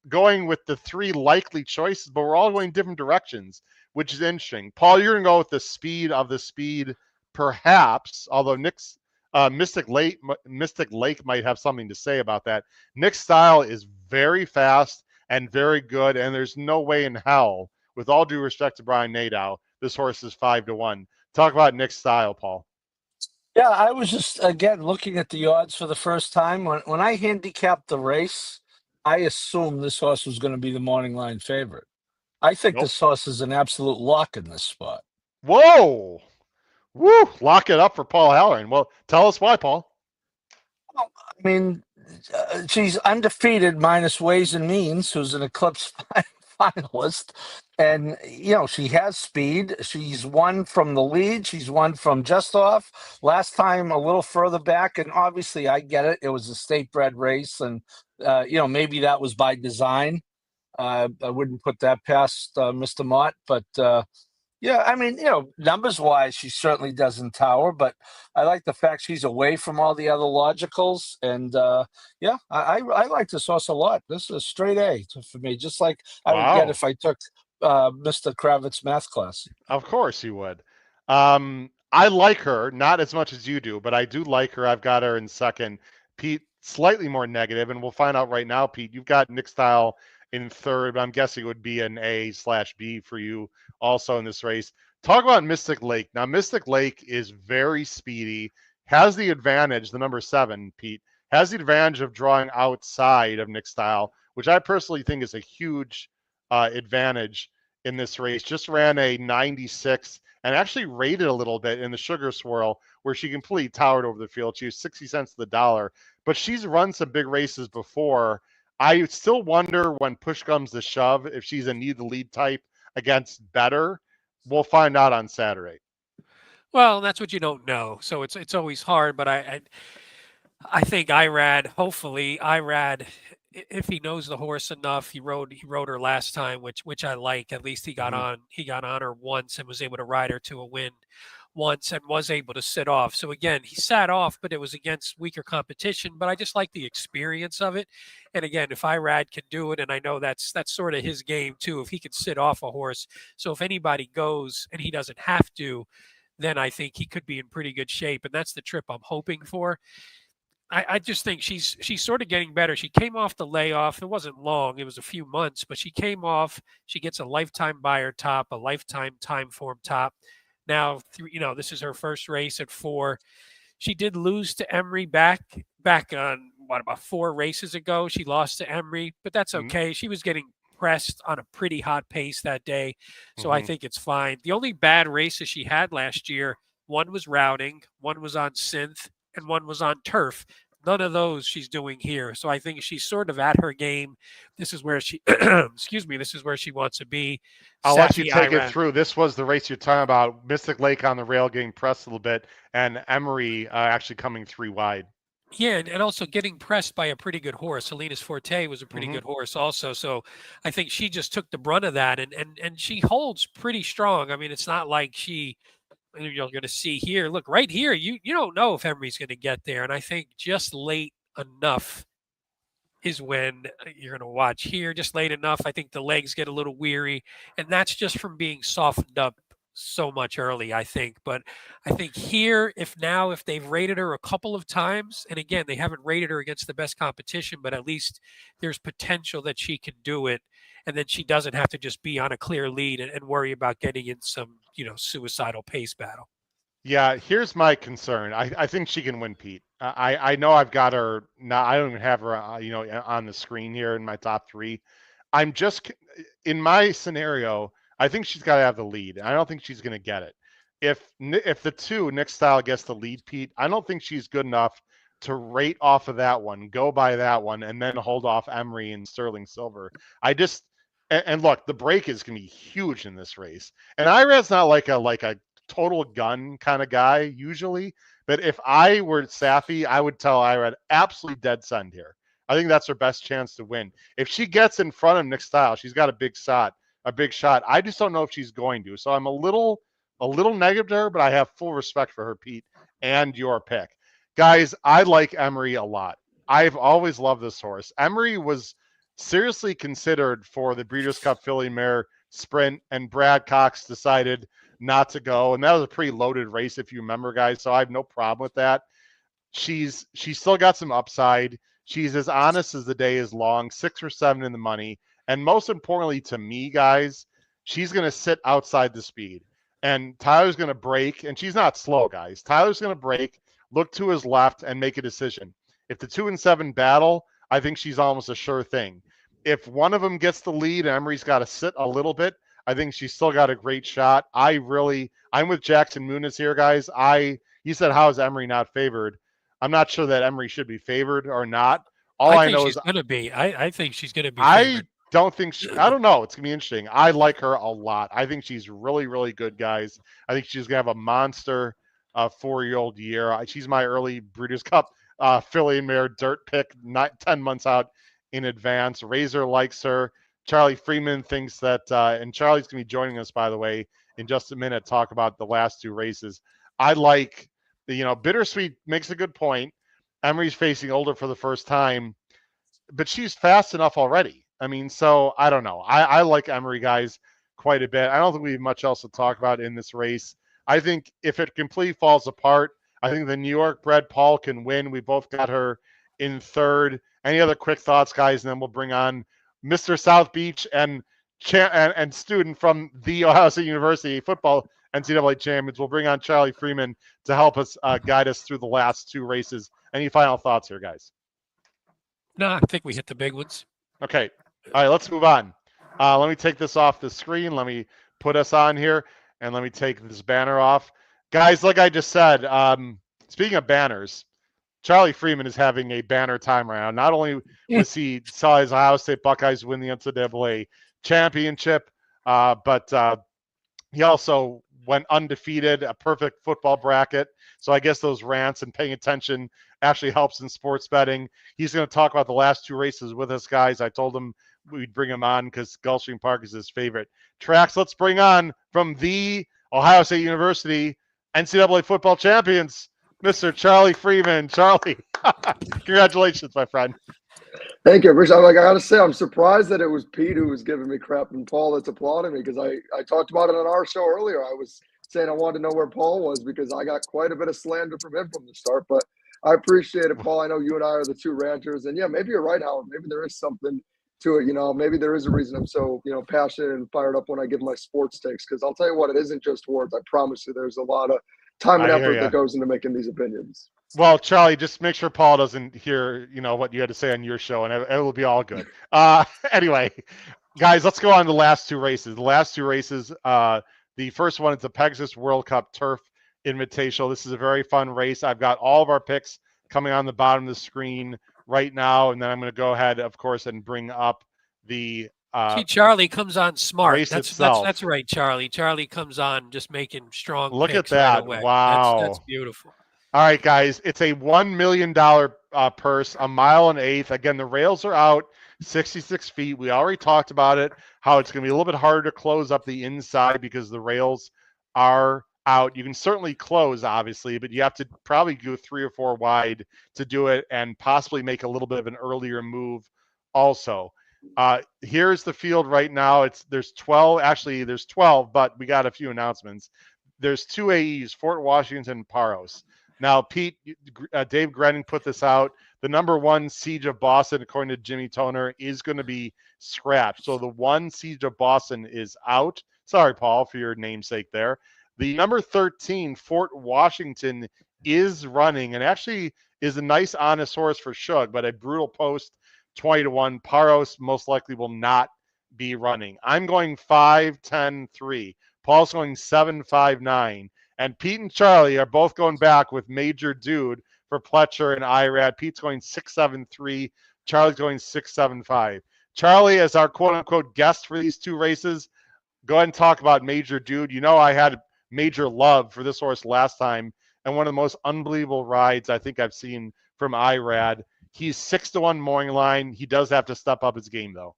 going with the 3 likely choices, but we're all going different directions, which is interesting. Paul, you're going to go with the speed of the speed, perhaps, although Nick's Mystic Lake might have something to say about that. Nick Style is very fast and very good, and there's no way in hell, with all due respect to Brian Nadeau, this horse is 5-1. Talk about Nick Style, Paul. Yeah, I was just, again, looking at the odds for the first time. When I handicapped the race, I assumed this horse was going to be the morning line favorite. I think this horse is an absolute lock in this spot. Whoa! Woo! Lock it up for Paul Halloran. Well, tell us why, Paul. Well, I mean, she's undefeated minus Ways and Means, who's an Eclipse finalist. And, she has speed. She's won from the lead. She's won from just off. Last time a little further back. And obviously, I get it. It was a state-bred race. And, maybe that was by design. I wouldn't put that past Mr. Mott. But, numbers-wise, she certainly doesn't tower. But I like the fact she's away from all the other logicals. And, I like this horse a lot. This is a straight A for me, just like I would get if I took Mr. Kravitz math class. Of course you would. I like her, not as much as you do, but I do like her. I've got her in second. Pete, slightly more negative, and we'll find out right now, Pete. You've got Nick Style in third, but I'm guessing it would be an A/B for you also in this race. Talk about Mystic Lake. Now, Mystic Lake is very speedy, has the advantage, the number 7, Pete, has the advantage of drawing outside of Nick Style, which I personally think is a huge advantage in this race. Just ran a 96 and actually rated a little bit in the Sugar Swirl, where she completely towered over the field. She was 60 cents to the dollar, but she's run some big races before. I still wonder when push comes to shove if she's a need the lead type against better. We'll find out on Saturday. Well, that's what you don't know. So it's always hard, but I think hopefully if he knows the horse enough, he rode her last time, which I like. At least he got on her once and was able to ride her to a win once and was able to sit off. So again, he sat off, but it was against weaker competition. But I just like the experience of it. And again, if Irad can do it, and I know that's sort of his game too, if he can sit off a horse. So if anybody goes and he doesn't have to, then I think he could be in pretty good shape. And that's the trip I'm hoping for. I just think she's sort of getting better. She came off the layoff. It wasn't long. It was a few months, but she came off. She gets a lifetime buyer top, a lifetime time form top. Now, this is her first race at 4. She did lose to Emery back on, about 4 races ago. She lost to Emery, but that's okay. She was getting pressed on a pretty hot pace that day, so I think it's fine. The only bad races she had last year, one was routing, one was on synth, and one was on turf. None of those she's doing here. So I think she's sort of at her game. This is where she, this is where she wants to be. I'll let you take it through. This was the race you're talking about. Mystic Lake on the rail getting pressed a little bit, and Emery actually coming 3 wide. Yeah, and also getting pressed by a pretty good horse. Salinas Forte was a pretty good horse also. So I think she just took the brunt of that, and she holds pretty strong. I mean, it's not like you're going to see here. Look, right here, you don't know if Emery's going to get there. And I think just late enough is when you're going to watch here. Just late enough, I think the legs get a little weary. And that's just from being softened up so much early, I think. But I think here, if they've rated her a couple of times, and again, they haven't rated her against the best competition, but at least there's potential that she can do it. And then she doesn't have to just be on a clear lead and worry about getting in some, suicidal pace battle. Yeah, here's my concern. I think she can win, Pete. I know I've got her. Now I don't even have her, on the screen here in my top 3. I'm just in my scenario. I think she's got to have the lead. I don't think she's going to get it. If the 2 Nick Style gets the lead, Pete, I don't think she's good enough to rate off of that one, go by that one, and then hold off Emery and Sterling Silver. And look, the break is going to be huge in this race. And Irad's not like a total gun kind of guy usually, but if I were Safi, I would tell Irad absolutely dead send here. I think that's her best chance to win. If she gets in front of Nick Style, she's got a big shot. I just don't know if she's going to. So I'm a little negative to her, but I have full respect for her, Pete, and your pick. Guys, I like Emery a lot. I've always loved this horse. Emery was seriously considered for the Breeders' Cup Filly Mare Sprint, and Brad Cox decided not to go. And that was a pretty loaded race, if you remember, guys. So I have no problem with that. She's still got some upside. She's as honest as the day is long, 6 or 7 in the money. And most importantly to me, guys, she's going to sit outside the speed. And Tyler's going to break, and she's not slow, guys. Tyler's going to break, look to his left, and make a decision. If the 2 and 7 battle, I think she's almost a sure thing. If one of them gets the lead, Emery's got to sit a little bit. I think she's still got a great shot. I'm with Jackson Muniz here, guys. He said, how is Emery not favored? I'm not sure that Emery should be favored or not. I think she's going to be. I think she's going to be favored. I don't know. It's going to be interesting. I like her a lot. I think she's really, really good, guys. I think she's going to have a monster 4-year-old year. She's my early Breeders' Cup Filly and Mare dirt pick, 10 months out in advance. Razor likes her. Charlie Freeman thinks that, and Charlie's going to be joining us, by the way, in just a minute, talk about the last 2 races. I like, Bittersweet makes a good point. Emery's facing older for the first time, but she's fast enough already. I mean, so I don't know. I like Emery, guys, quite a bit. I don't think we have much else to talk about in this race. I think if it completely falls apart, I think the New York bred Paul can win. We both got her in third. Any other quick thoughts, guys? And then we'll bring on Mr. South Beach and student from the Ohio State University football NCAA champions. We'll bring on Charlie Freeman to help us guide us through the last two races. Any final thoughts here, guys? No, I think we hit the big ones. Okay. All right, let's move on. Let me take this off the screen. Let me put us on here, and let me take this banner off. Guys, like I just said, speaking of banners, Charlie Freeman is having a banner time around. Not only saw his Ohio State Buckeyes win the NCAA championship, but he also went undefeated, a perfect football bracket. So I guess those rants and paying attention actually helps in sports betting. He's going to talk about the last two races with us, guys. I told him we'd bring him on because Gulfstream Park is his favorite tracks. Let's bring on from the Ohio State University NCAA football champions, Mr. Charlie Freeman. Charlie, congratulations, my friend. Thank you. I gotta say, I'm surprised that it was Pete who was giving me crap and Paul that's applauding me, because I talked about it on our show earlier. I was saying I wanted to know where Paul was because I got quite a bit of slander from him from the start. But I appreciate it, Paul. I know you and I are the two ranters, and yeah, maybe you're right, Howard. Maybe there is something to it. Maybe there is a reason I'm so passionate and fired up when I give my sports takes. Because I'll tell you what, it isn't just words. I promise you, there's a lot of time and effort that goes into making these opinions. Well, Charlie, just make sure Paul doesn't hear, what you had to say on your show, and it will be all good. Anyway, guys, let's go on to the last two races. The last two races, the first one is the Pegasus World Cup Turf Invitational. This is a very fun race. I've got all of our picks coming on the bottom of the screen right now, and then I'm going to go ahead, of course, and bring up the See, Charlie comes on smart. That's right, Charlie. Charlie comes on just making strong Look picks at that. right away. Wow. That's beautiful. All right, guys, it's a $1 million purse, a mile and an eighth. Again, the rails are out 66 feet. We already talked about it, how it's going to be a little bit harder to close up the inside because the rails are out. You can certainly close, obviously, but you have to probably go 3 or 4 wide to do it and possibly make a little bit of an earlier move also. Here's the field right now. There's 12, but we got a few announcements. There's 2 AEs, Fort Washington and Paros. Now, Pete, Dave Grenning put this out. The number 1 Siege of Boston, according to Jimmy Toner, is going to be scrapped. So the 1 Siege of Boston is out. Sorry, Paul, for your namesake there. The number 13 Fort Washington is running and actually is a nice, honest horse for Shug, but a brutal post 20-1. Paros most likely will not be running. I'm going 5-10-3. Paul's going 7-5-9. And Pete and Charlie are both going back with Major Dude for Pletcher and IRAD. Pete's going 6-7-3. Charlie's going 6-7-5. Charlie, as our quote-unquote guest for these two races, go ahead and talk about Major Dude. I had major love for this horse last time, and one of the most unbelievable rides I think I've seen from IRAD. He's 6-1 morning line. He does have to step up his game, though.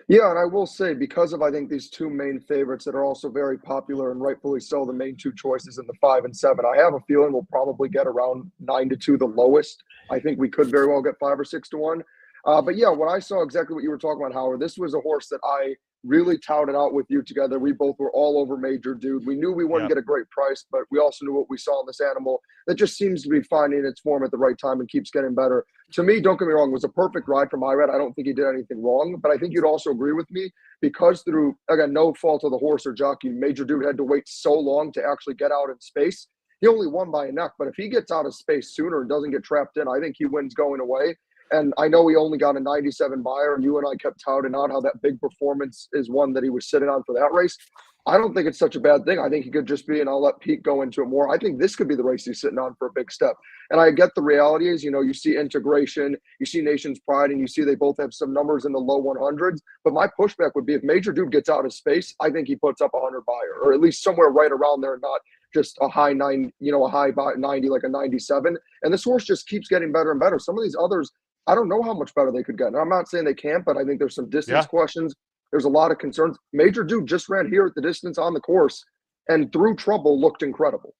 Yeah, and I will say, because of, I think, these two main favorites that are also very popular and rightfully so, the main two choices in the 5 and 7, I have a feeling we'll probably get around 9-2, the lowest. I think we could very well get 5 or 6-1. But yeah, when I saw exactly what you were talking about, Howard, this was a horse that I really touted out with you together. We both were all over Major Dude. We knew we wouldn't get a great price, but we also knew what we saw in this animal that just seems to be finding its form at the right time and keeps getting better. To me, don't get me wrong, it was a perfect ride from IRAD. I don't think he did anything wrong, but I think you'd also agree with me because through, again, no fault of the horse or jockey, Major Dude had to wait so long to actually get out in space. He only won by a neck, but if he gets out of space sooner and doesn't get trapped in, I think he wins going away. And I know he only got a 97 buyer, and you and I kept touting out how that big performance is one that he was sitting on for that race. I don't think it's such a bad thing. I think he could just be, and I'll let Pete go into it more, I think this could be the race he's sitting on for a big step. And I get the reality is, you see Integration, you see Nation's Pride, and you see they both have some numbers in the low 100s. But my pushback would be if Major Dude gets out of space, I think he puts up a 100 buyer, or at least somewhere right around there, not just a high 90, a high 90, like a 97. And this horse just keeps getting better and better. Some of these others, I don't know how much better they could get. And I'm not saying they can't, but I think there's some distance questions. There's a lot of concerns. Major Dude just ran here at the distance on the course and through trouble looked incredible.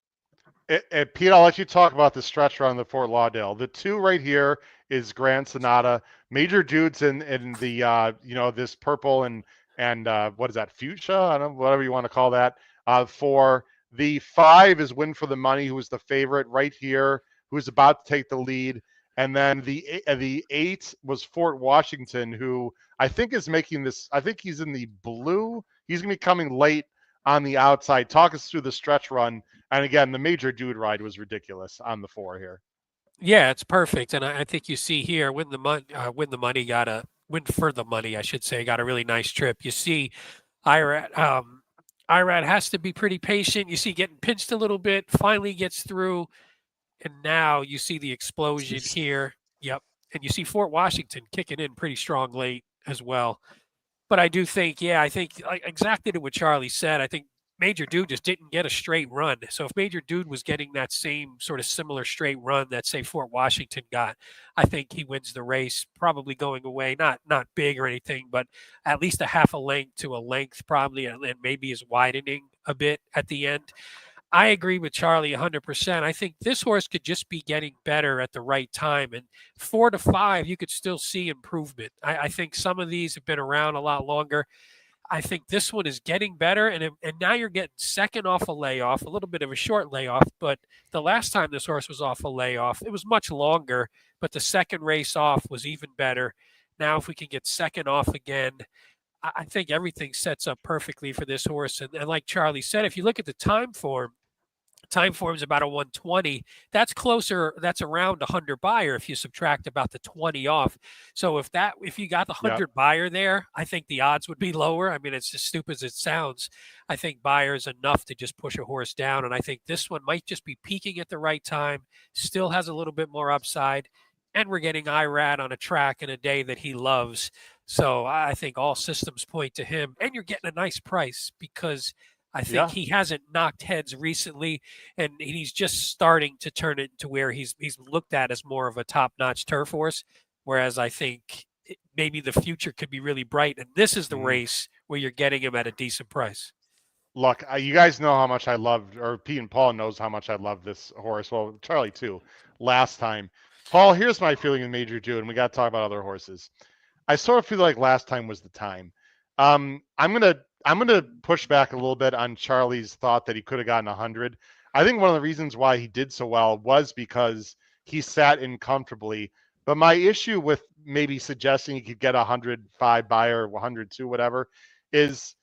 Pete, I'll let you talk about the stretch around the Fort Lauderdale. The 2 right here is Grand Sonata. Major Dude's in the this purple and what is that, fuchsia? I don't know, whatever you want to call that, for The 5 is Win for the Money, who is the favorite right here, who's about to take the lead. And then the 8 was Fort Washington, who I think is making this. I think he's in the blue. He's going to be coming late on the outside. Talk us through the stretch run. And again, the Major Dude ride was ridiculous on the 4 here. Yeah, it's perfect, and I think you see here win the money got a win for the money, I should say, got a really nice trip. You see, Irad Irad has to be pretty patient. You see, getting pinched a little bit, finally gets through, and now you see the explosion here. Yep, and you see Fort Washington kicking in pretty strong late as well. But I do think, yeah, I think exactly to what Charlie said. I think Major Dude just didn't get a straight run. So if Major Dude was getting that same sort of similar straight run that, say, Fort Washington got, I think he wins the race, probably going away, not big or anything, but at least a half a length to a length probably, and maybe is widening a bit at the end. I agree with Charlie 100%. I think this horse could just be getting better at the right time. And 4 to 5, you could still see improvement. I think some of these have been around a lot longer. I think this one is getting better, and now you're getting second off a layoff, a little bit of a short layoff, but the last time this horse was off a layoff, it was much longer, but the second race off was even better. Now if we can get second off again, I think everything sets up perfectly for this horse. And like Charlie said, if you look at the time form is about a 120. That's closer. That's around 100 buyer if you subtract about the 20 off. So if you got the 100 buyer there, I think the odds would be lower. I mean, it's as stupid as it sounds. I think buyer is enough to just push a horse down. And I think this one might just be peaking at the right time, still has a little bit more upside. And we're getting Irad on a track in a day that he loves. So I think all systems point to him. And you're getting a nice price because I think he hasn't knocked heads recently, and he's just starting to turn it to where he's looked at as more of a top-notch turf horse, whereas I think maybe the future could be really bright, and this is the race where you're getting him at a decent price. Look, you guys know how much I loved, or Pete and Paul knows how much I love this horse. Well, Charlie too, last time. Paul, here's my feeling in Major Dude, and we got to talk about other horses. I sort of feel like last time was the time. I'm gonna push back a little bit on Charlie's thought that he could have gotten 100. I think one of the reasons why he did so well was because he sat in comfortably. But my issue with maybe suggesting he could get 105 buyer or 102, whatever, is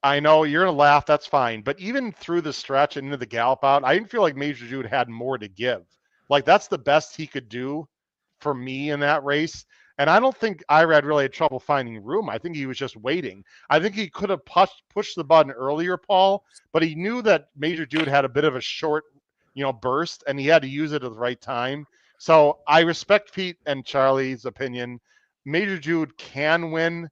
I know you're gonna laugh. That's fine. But even through the stretch and into the gallop out, I didn't feel like Major Dude had more to give. Like that's the best he could do for me in that race. And I don't think Irad really had trouble finding room. I think he was just waiting. I think he could have pushed the button earlier, Paul, but he knew that Major Dude had a bit of a short, burst, and he had to use it at the right time. So I respect Pete and Charlie's opinion. Major Dude can win.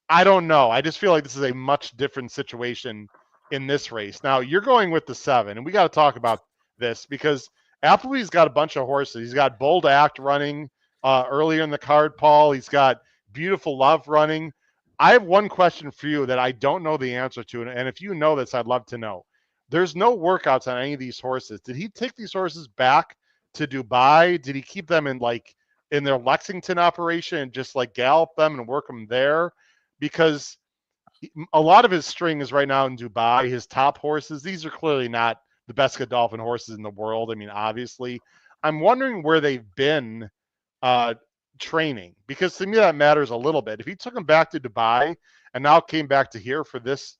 I don't know. I just feel like this is a much different situation in this race. Now, you're going with the 7, and we got to talk about this because Appleby's got a bunch of horses. He's got Bold Act running earlier in the card, Paul. He's got Beautiful Love running. I have one question for you that I don't know the answer to, and if you know this, I'd love to know. There's no workouts on any of these horses. Did he take these horses back to Dubai? Did he keep them in their Lexington operation and just gallop them and work them there? Because a lot of his string is right now in Dubai. His top horses, these are clearly not the best Godolphin horses in the world. I mean, obviously. I'm wondering where they've been training, because to me that matters a little bit. If he took them back to Dubai and now came back to here for this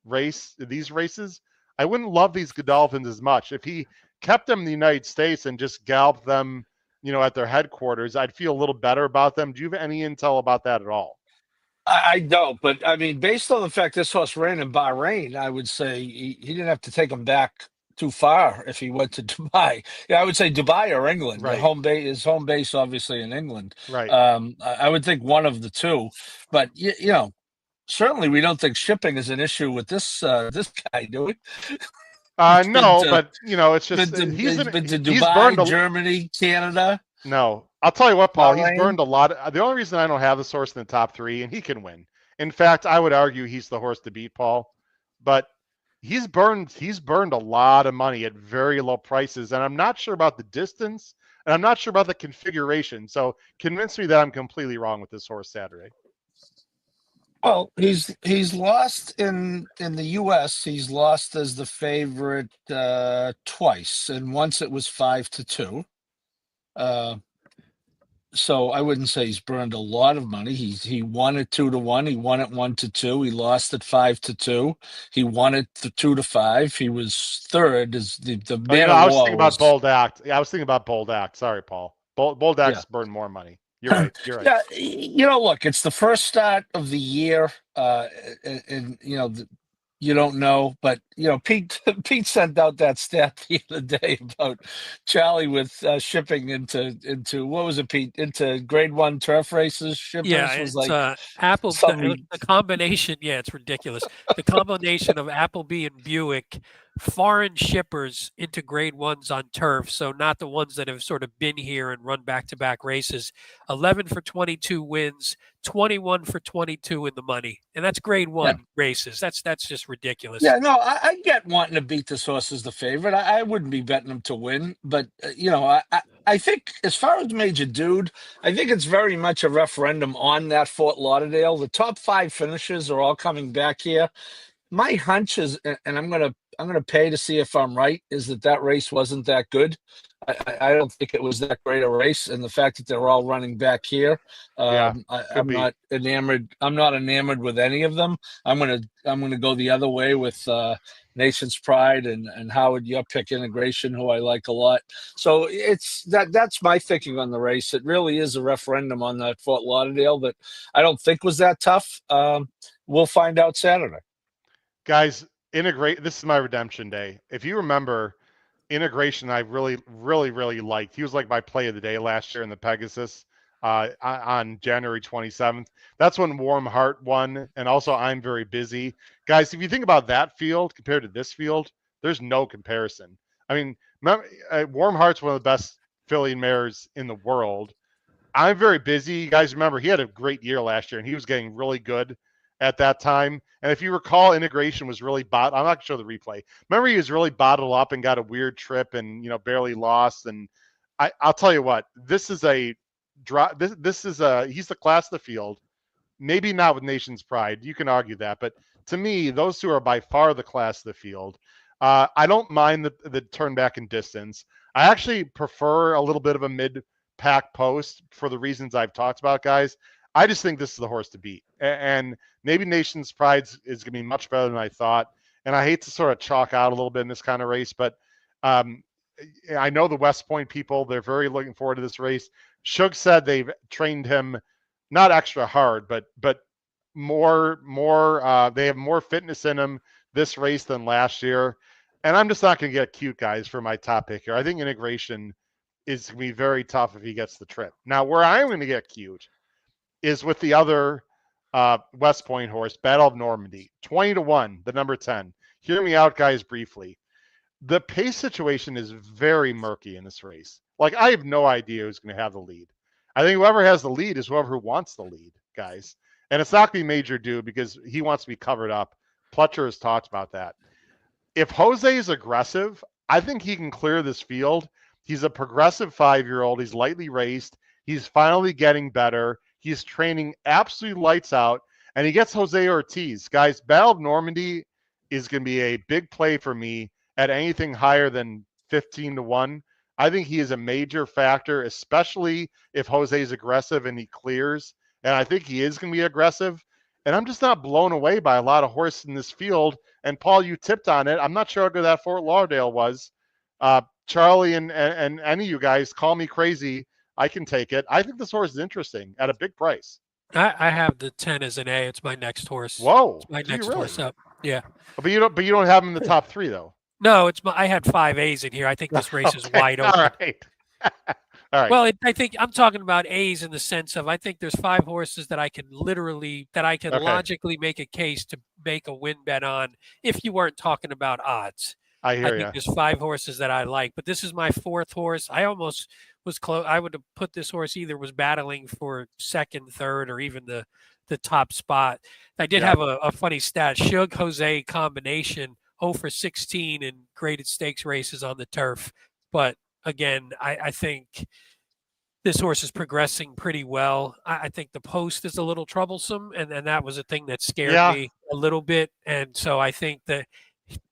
race, these races, I wouldn't love these Godolphins as much. If he kept them in the United States and just galloped them, at their headquarters, I'd feel a little better about them. Do you have any intel about that at all? I don't, but I mean, based on the fact this horse ran in Bahrain, I would say he didn't have to take him back too far if he went to Dubai. Yeah, I would say Dubai or England. Right. His home base obviously in England. Right. I would think one of the two, but certainly we don't think shipping is an issue with this guy, do we? No, but it's just he's been to Dubai, Germany, Canada. No, I'll tell you what, Paul. Bahrain. He's burned a lot. The only reason I don't have this horse in the top 3, and he can win. In fact, I would argue he's the horse to beat, Paul. But he's burned a lot of money at very low prices, and I'm not sure about the distance, and I'm not sure about the configuration. So convince me that I'm completely wrong with this horse Saturday. Well, he's lost in the U.S. He's lost as the favorite twice, and once it was 5-2. So I wouldn't say he's burned a lot of money. He won it 2-1. He won it 1-2. He lost it 5-2. He won it 2-5. He was third. Is the Oh, man of I was war thinking about was Bold Act. Yeah, I was thinking about Bold Act. Sorry, Paul. Bold yeah. Act's burned more money. You're right. You're right. Yeah. Look, it's the first start of the year, and you don't know, but Pete sent out that stat the other day about Charlie with shipping into what was it, Pete? Into grade 1 turf races. Yeah, Shippers was it's like Apple. some. The combination. Yeah, it's ridiculous. The combination of Appleby and Buick, foreign shippers into grade ones on turf. So not the ones that have sort of been here and run back-to-back races. 11 for 22 wins, 21 for 22 in the money, and that's grade Yeah. 1 races. That's just ridiculous. Yeah, no, I get wanting to beat this horse as the favorite. I wouldn't be betting him to win, but I think as far as Major Dude, I think it's very much a referendum on that Fort Lauderdale. The top 5 finishes are all coming back here. My hunch is, and I'm gonna pay to see if I'm right, is that race wasn't that good. I don't think it was that great a race, and the fact that they're all running back here, Yeah, could I'm be. not enamored. I'm not enamored with any of them. I'm gonna go the other way with Nation's Pride and Howard. Your pick, Integration, who I like a lot. So it's that's my thinking on the race. It really is a referendum on that Fort Lauderdale that I don't think was that tough. We'll find out Saturday. Guys, this is my redemption day. If you remember, Integration I really, really, really liked. He was like my play of the day last year in the Pegasus on January 27th. That's when Warm Heart won, and also I'm Very Busy. Guys, if you think about that field compared to this field, there's no comparison. I mean, Warm Heart's one of the best filly mares in the world. I'm Very Busy. You guys remember he had a great year last year, and he was getting really good at that time. And if you recall, Integration was really I'm not gonna show the replay. Remember, he was really bottled up and got a weird trip, and barely lost. And I'll tell you what, this is a drop. This is he's the class of the field. Maybe not with Nation's Pride. You can argue that, but to me, those two are by far the class of the field. I don't mind the turn back in distance. I actually prefer a little bit of a mid pack post for the reasons I've talked about, guys. I just think this is the horse to beat. And maybe Nation's Pride is going to be much better than I thought. And I hate to sort of chalk out a little bit in this kind of race, but I know the West Point people, they're very looking forward to this race. Shug said they've trained him not extra hard, but more they have more fitness in him this race than last year. And I'm just not going to get cute, guys, for my top pick here. I think Integration is going to be very tough if he gets the trip. Now, where I'm going to get cute is with the other West Point horse, Battle of Normandy, 20-1, the number 10. Hear me out, guys, briefly. The pace situation is very murky in this race. Like, I have no idea who's going to have the lead. I think whoever has the lead is whoever wants the lead, guys. And it's not going to be Major Dude because he wants to be covered up. Pletcher has talked about that. If Jose is aggressive, I think he can clear this field. He's a progressive 5-year-old. He's lightly raced. He's finally getting better. He's training absolute lights out, and he gets Jose Ortiz. Guys, Battle of Normandy is going to be a big play for me at anything higher than 15-1. I think he is a major factor, especially if Jose is aggressive and he clears. And I think he is going to be aggressive. And I'm just not blown away by a lot of horses in this field. And Paul, you tipped on it. I'm not sure how good that Fort Lauderdale was. Charlie and any of you guys, call me crazy. I can take it. I think this horse is interesting at a big price. I have the 10 as an A. It's my next horse. Whoa, it's my next horse up. Yeah. But you don't have him in the top 3 though. No, I had 5 A's in here. I think this race is wide open. All right. All right. Well, I think I'm talking about A's in the sense of I think there's 5 horses that I can logically make a case to make a win bet on if you weren't talking about odds. I hear you. think there's 5 horses that I like, but this is my 4th horse. I almost was close. I would have put this horse either was battling for 2nd, 3rd, or even the top spot. I did have a funny stat. Shug Jose combination 0 for 16 in graded stakes races on the turf. But again, I think this horse is progressing pretty well. I think the post is a little troublesome, and that was a thing that scared Yeah. me a little bit. And so I think that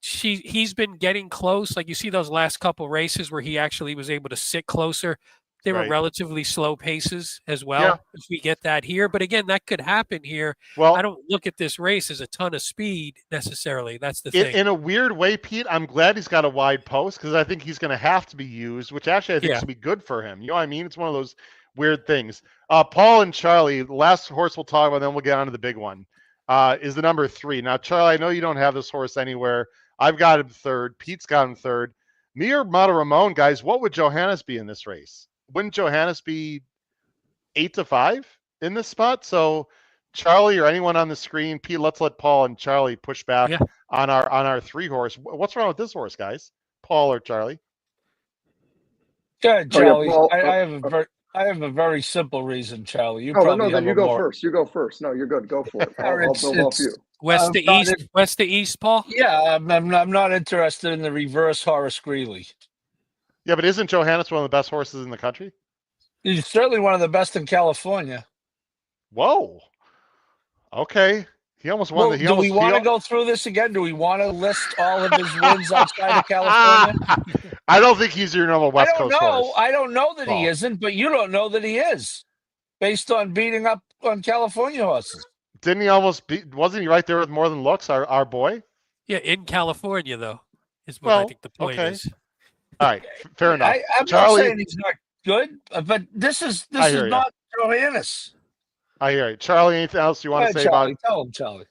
he's been getting close. Like you see those last couple races where he actually was able to sit closer. They were Right. relatively slow paces as well. Yeah. If we get that here, but again, that could happen here. Well, I don't look at this race as a ton of speed necessarily. That's the thing. in a weird way, Pete, I'm glad he's got a wide post because I think he's going to have to be used, which actually I think Yeah. should be good for him. You know what I mean? It's one of those weird things. Paul and Charlie, the last horse we'll talk about, then we'll get on to the big one, is the number 3. Now, Charlie, I know you don't have this horse anywhere. I've got him third. Pete's got him third. Me or Mata Ramon, guys, what would Johannes be in this race? Wouldn't Johannes be 8-5 in this spot? So Charlie or anyone on the screen, Pete, let's let Paul and Charlie push back on our 3 horse. What's wrong with this horse, guys? Paul or Charlie? Go ahead, Charlie. Paul, I have a very simple reason, Charlie. You no, probably then have you a go more. first. You go first. No, you're good. Go for it. I'll It's- build off you. West to not east, west to east, Paul. Yeah, I'm not interested in the reverse Horace Greeley. Yeah, but isn't Johannes one of the best horses in the country? He's certainly one of the best in California. Whoa. Okay. He almost won. Well, do we want to go through this again? Do we want to list all of his wins outside of California? I don't think he's your normal West Coast horse. I don't know that Paul. he isn't, but you don't know that he is, based on beating up on California horses. Didn't he almost beat? Wasn't he right there with More Than Looks, our boy? Yeah, in California though, is what I think the point okay. is. All right, fair enough. I'm Charlie, not saying he's not good, but this is not Johannes. I hear you. Charlie, anything else you want to say about it? Tell him, Charlie.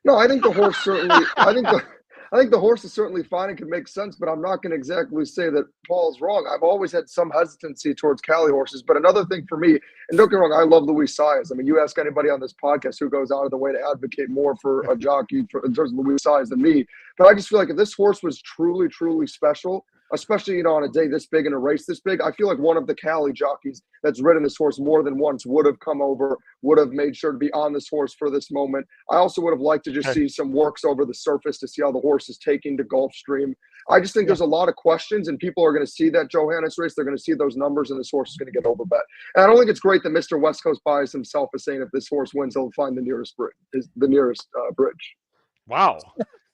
No, I think the horse certainly. I think the horse is certainly fine and can make sense, but I'm not going to exactly say that Paul's wrong. I've always had some hesitancy towards Cali horses, but another thing for me, and don't get me wrong, I love Luis Saez. I mean, you ask anybody on this podcast who goes out of the way to advocate more for a jockey in terms of Luis Saez than me. But I just feel like if this horse was truly, truly special, especially, on a day this big in a race this big, I feel like one of the Cali jockeys that's ridden this horse more than once would have come over, would have made sure to be on this horse for this moment. I also would have liked to just see some works over the surface to see how the horse is taking to Gulfstream. I just think there's a lot of questions, and people are going to see that Johannes race. They're going to see those numbers, and this horse is going to get overbet. And I don't think it's great that Mr. West Coast Bias himself is saying if this horse wins, he'll find the nearest bridge. Wow.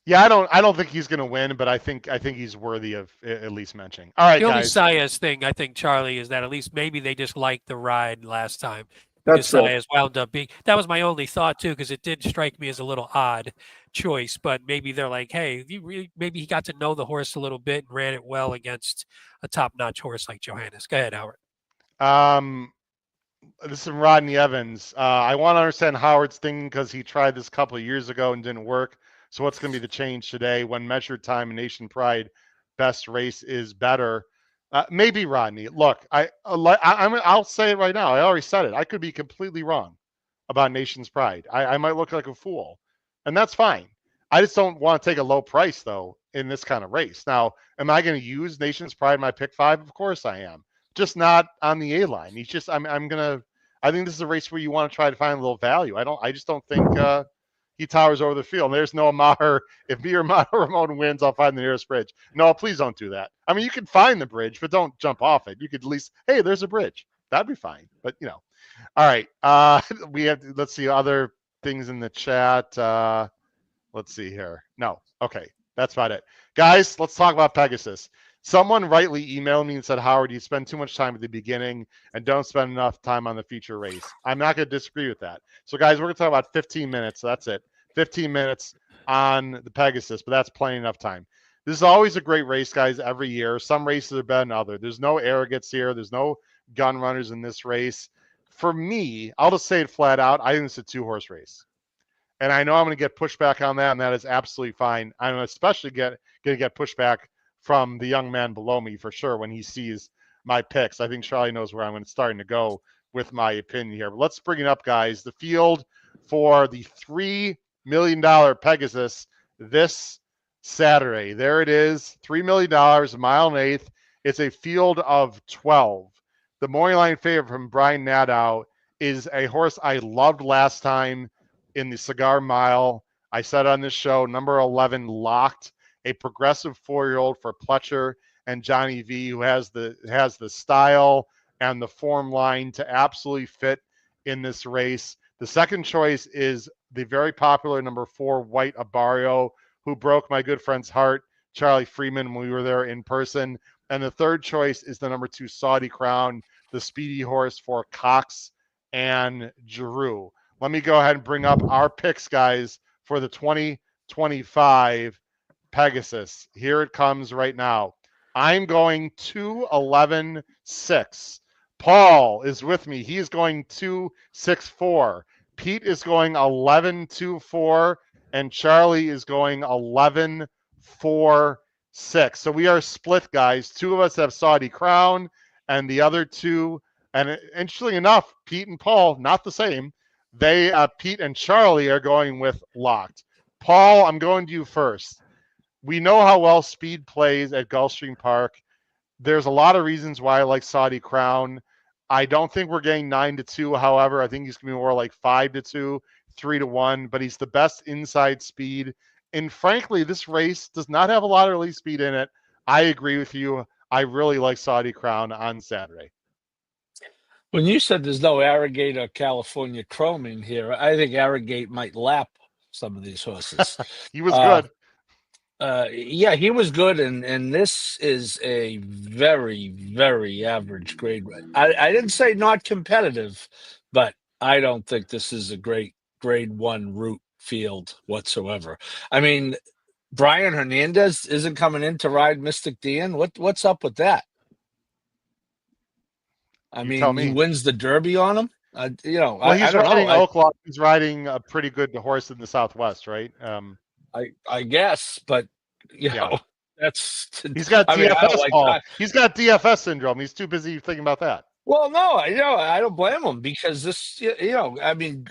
Yeah, I don't think he's going to win, but I think he's worthy of at least mentioning. All right, the guys. The only Saez thing, I think, Charlie, is that at least maybe they just liked the ride last time. That's true. Saez wound up being. That was my only thought too, because it did strike me as a little odd choice. But maybe they're like, hey, maybe he got to know the horse a little bit and ran it well against a top-notch horse like Johannes. Go ahead, Howard. This is Rodney Evans. I want to understand Howard's thing because he tried this a couple of years ago and didn't work. So what's going to be the change today when measured time and Nation Pride best race is better? Maybe Rodney. Look, I'll say it right now. I already said it. I could be completely wrong about Nation's Pride. I might look like a fool, and that's fine. I just don't want to take a low price though in this kind of race. Now, am I going to use Nation's Pride in my pick 5? Of course I am. Just not on the A line. He's just. I think this is a race where you want to try to find a little value. I just don't think. He towers over the field. And there's no Maher. If me or Maher Ramon wins, I'll find the nearest bridge. No, please don't do that. I mean, you can find the bridge, but don't jump off it. You could at least, hey, there's a bridge. That'd be fine. But all right. Let's see other things in the chat. Let's see here. No. Okay. That's about it. Guys, let's talk about Pegasus. Someone rightly emailed me and said, Howard, you spend too much time at the beginning and don't spend enough time on the feature race. I'm not going to disagree with that. So, guys, we're going to talk about 15 minutes. So that's it. 15 minutes on the Pegasus, but that's plenty enough time. This is always a great race, guys, every year. Some races are better than others. There's no arrogance here. There's no gun runners in this race. For me, I'll just say it flat out. I think it's a 2-horse race. And I know I'm going to get pushback on that, and that is absolutely fine. I'm especially going to get pushback from the young man below me for sure when he sees my picks. I think Charlie knows where I'm starting to go with my opinion here. But let's bring it up, guys. The field for the $3 million Pegasus this Saturday. There it is, $3 million, a mile and eighth. It's a field of 12. The morning line favorite from Brian Nadeau is a horse I loved last time in the Cigar Mile. I said on this show, number 11, Locked, a progressive 4-year-old for Pletcher and Johnny V, who has the style and the form line to absolutely fit in this race. The second choice is the very popular number 4 White Abarrio, who broke my good friend's heart, Charlie Freeman, when we were there in person. And the third choice is the number 2 Saudi Crown, the speedy horse for Cox and Giroux. Let me go ahead and bring up our picks, guys, for the 2025 Pegasus. Here it comes right now. I'm going 2-11-6. Paul is with me. He is going 2-6-4. Pete is going 11-2-4, and Charlie is going 11-4-6. So we are split, guys. 2 of us have Saudi Crown, and the other 2, and interestingly enough, Pete and Paul, not the same. Pete and Charlie are going with Locked. Paul, I'm going to you first. We know how well speed plays at Gulfstream Park. There's a lot of reasons why I like Saudi Crown. I don't think we're getting 9-2. However, I think he's going to be more like 5-2, 3-1, but he's the best inside speed. And frankly, this race does not have a lot of release speed in it. I agree with you. I really like Saudi Crown on Saturday. When you said there's no Arrogate or California Chrome in here, I think Arrogate might lap some of these horses. He was good. Yeah, he was good, and this is a very, very average grade. I didn't say not competitive, but I don't think this is a great grade 1 route field whatsoever. I mean, Brian Hernandez isn't coming in to ride Mystic Dean. What's up with that? I mean, he wins the Derby on him. Well, I don't know. Oaklaw. He's riding a pretty good horse in the Southwest, right? I guess, but that's. He's got DFS. He's got DFS syndrome. He's too busy thinking about that. Well, no, I don't blame him because this, I mean,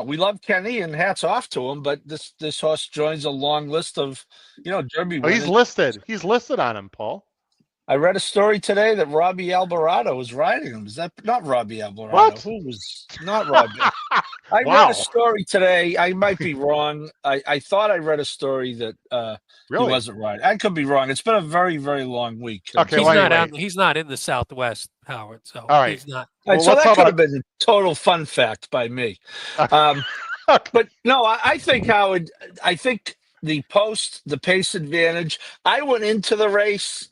we love Kenny and hats off to him, but this horse joins a long list of, Derby winners. He's listed. He's listed on him, Paul. I read a story today that Robbie Alvarado was riding him. Is that not Robbie Alvarado? What? Who was not Robbie? I read a story today. I might be wrong. I thought I read a story that he wasn't riding. I could be wrong. It's been a very, very long week. Okay, he's not in the Southwest, Howard. So all right. He's not. Well, so that could have been a total fun fact by me. But no, I think, Howard, the pace advantage. I went into the race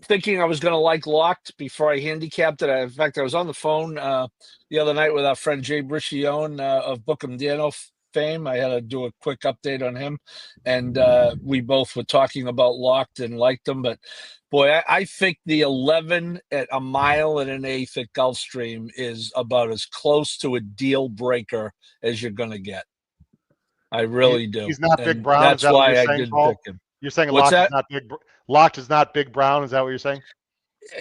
thinking I was going to like Locked before I handicapped it. In fact, I was on the phone the other night with our friend Jay Briccione of Bookham Dano fame. I had to do a quick update on him, and we both were talking about Locked and liked him. But boy, I think the 11 at 1 1/8 at Gulfstream is about as close to a deal breaker as you're going to get. I really do. He's not Big Brown. That's why I didn't pick him. You're saying Locked is not big. Locked is not Big Brown. Is that what you're saying?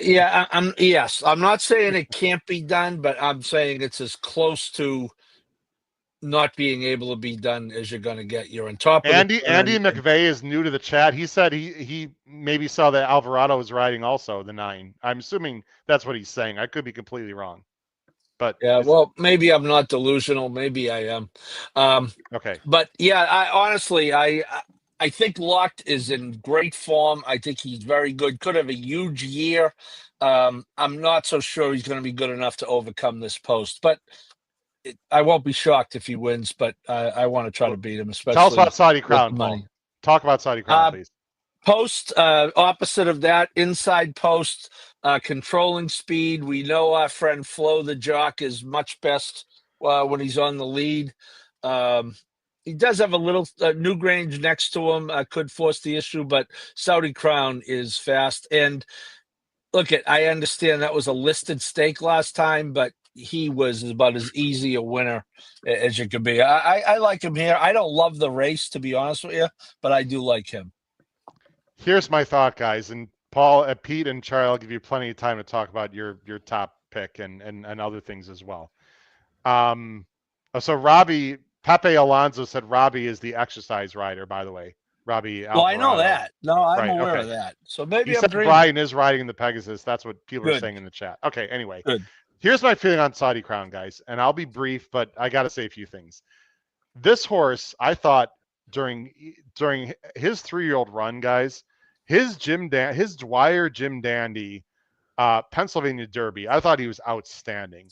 Yeah, yes. I'm not saying it can't be done, but I'm saying it's as close to not being able to be done as you're going to get. You're on top of Andy McVeigh is new to the chat. He said he maybe saw that Alvarado was riding also the 9. I'm assuming that's what he's saying. I could be completely wrong. But yeah, well, maybe I'm not delusional. Maybe I am. Okay. But yeah, I think Locked is in great form. I think he's very good. Could have a huge year. I'm not so sure he's going to be good enough to overcome this post, but I won't be shocked if he wins. But I want to try to beat him, especially. Tell us about Saudi Crown, Paul. Talk about Saudi Crown, please. Post, opposite of that, inside post, controlling speed. We know our friend Flo the Jock is much best when he's on the lead. He does have a little Newgrange next to him, could force the issue, but Saudi Crown is fast. And look, I understand that was a listed stake last time, but he was about as easy a winner as you could be. I like him here. I don't love the race, to be honest with you, but I do like him. Here's my thought, guys. And Paul, Pete, and Charlie, I'll give you plenty of time to talk about your top pick and other things as well. So Pepe Alonso said Robbie is the exercise rider, by the way. Robbie Alvarado. Well, I know that. No, I'm aware of that. So maybe I'm dreaming. Brian is riding in the Pegasus. That's what people are saying in the chat. Okay, anyway. Good. Here's my feeling on Saudi Crown, guys, and I'll be brief, but I got to say a few things. This horse, I thought during his 3-year-old run, guys, his Dwyer Jim Dandy Pennsylvania Derby. I thought he was outstanding.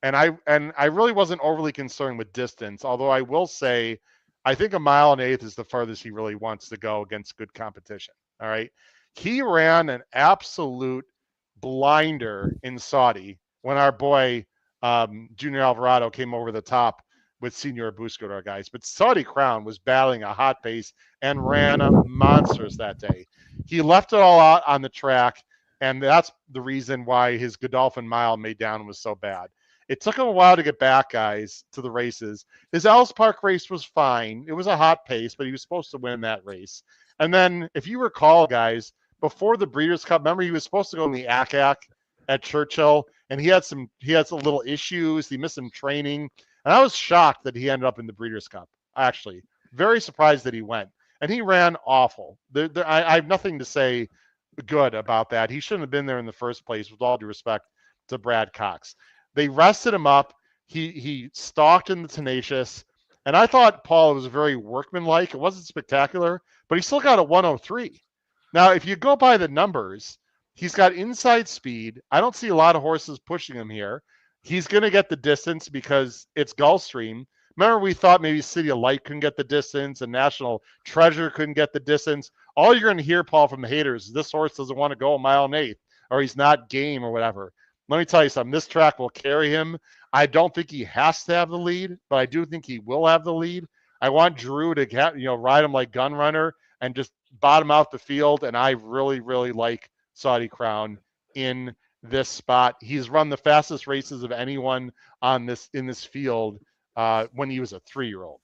And I really wasn't overly concerned with distance, although I will say I think 1.1 miles is the farthest he really wants to go against good competition. All right. He ran an absolute blinder in Saudi when our boy Junior Alvarado came over the top with Senior Busquets, guys. But Saudi Crown was battling a hot pace and ran monsters that day. He left it all out on the track, and that's the reason why his Godolphin Mile made down was so bad. It took him a while to get back, guys, to the races. His Ellis Park race was fine. It was a hot pace, but he was supposed to win that race. And then, if you recall, guys, before the Breeders' Cup, remember he was supposed to go in the ACAC at Churchill, and he had some little issues. He missed some training, and I was shocked that he ended up in the Breeders' Cup. Actually, very surprised that he went, and he ran awful. I have nothing to say good about that. He shouldn't have been there in the first place, with all due respect to Brad Cox. They rested him up. He stalked in the Tenacious, and I thought Paul was very workmanlike. It wasn't spectacular, but he still got a 103. Now, if you go by the numbers, he's got inside speed. I don't see a lot of horses pushing him here. He's going to get the distance because it's Gulfstream. Remember, we thought maybe City of Light couldn't get the distance and National Treasure couldn't get the distance. All you're going to hear, Paul, from the haters is this horse doesn't want to go 1.1 miles, or he's not game or whatever. Let me tell you something. This track will carry him. I don't think he has to have the lead, but I do think he will have the lead. I want Drew to ride him like Gun Runner and just bottom out the field. And I really, really like Saudi Crown in this spot. He's run the fastest races of anyone in this field when he was a 3-year-old.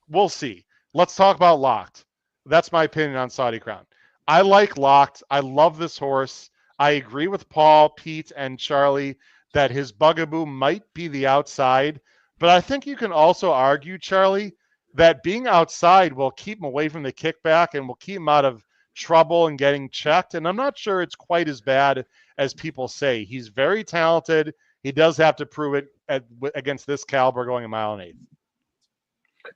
We'll see. Let's talk about Locked. That's my opinion on Saudi Crown. I like Locked. I love this horse. I agree with Paul, Pete, and Charlie that his bugaboo might be the outside, but I think you can also argue, Charlie, that being outside will keep him away from the kickback and will keep him out of trouble and getting checked. And I'm not sure it's quite as bad as people say. He's very talented. He does have to prove it against this caliber going 1.1 miles.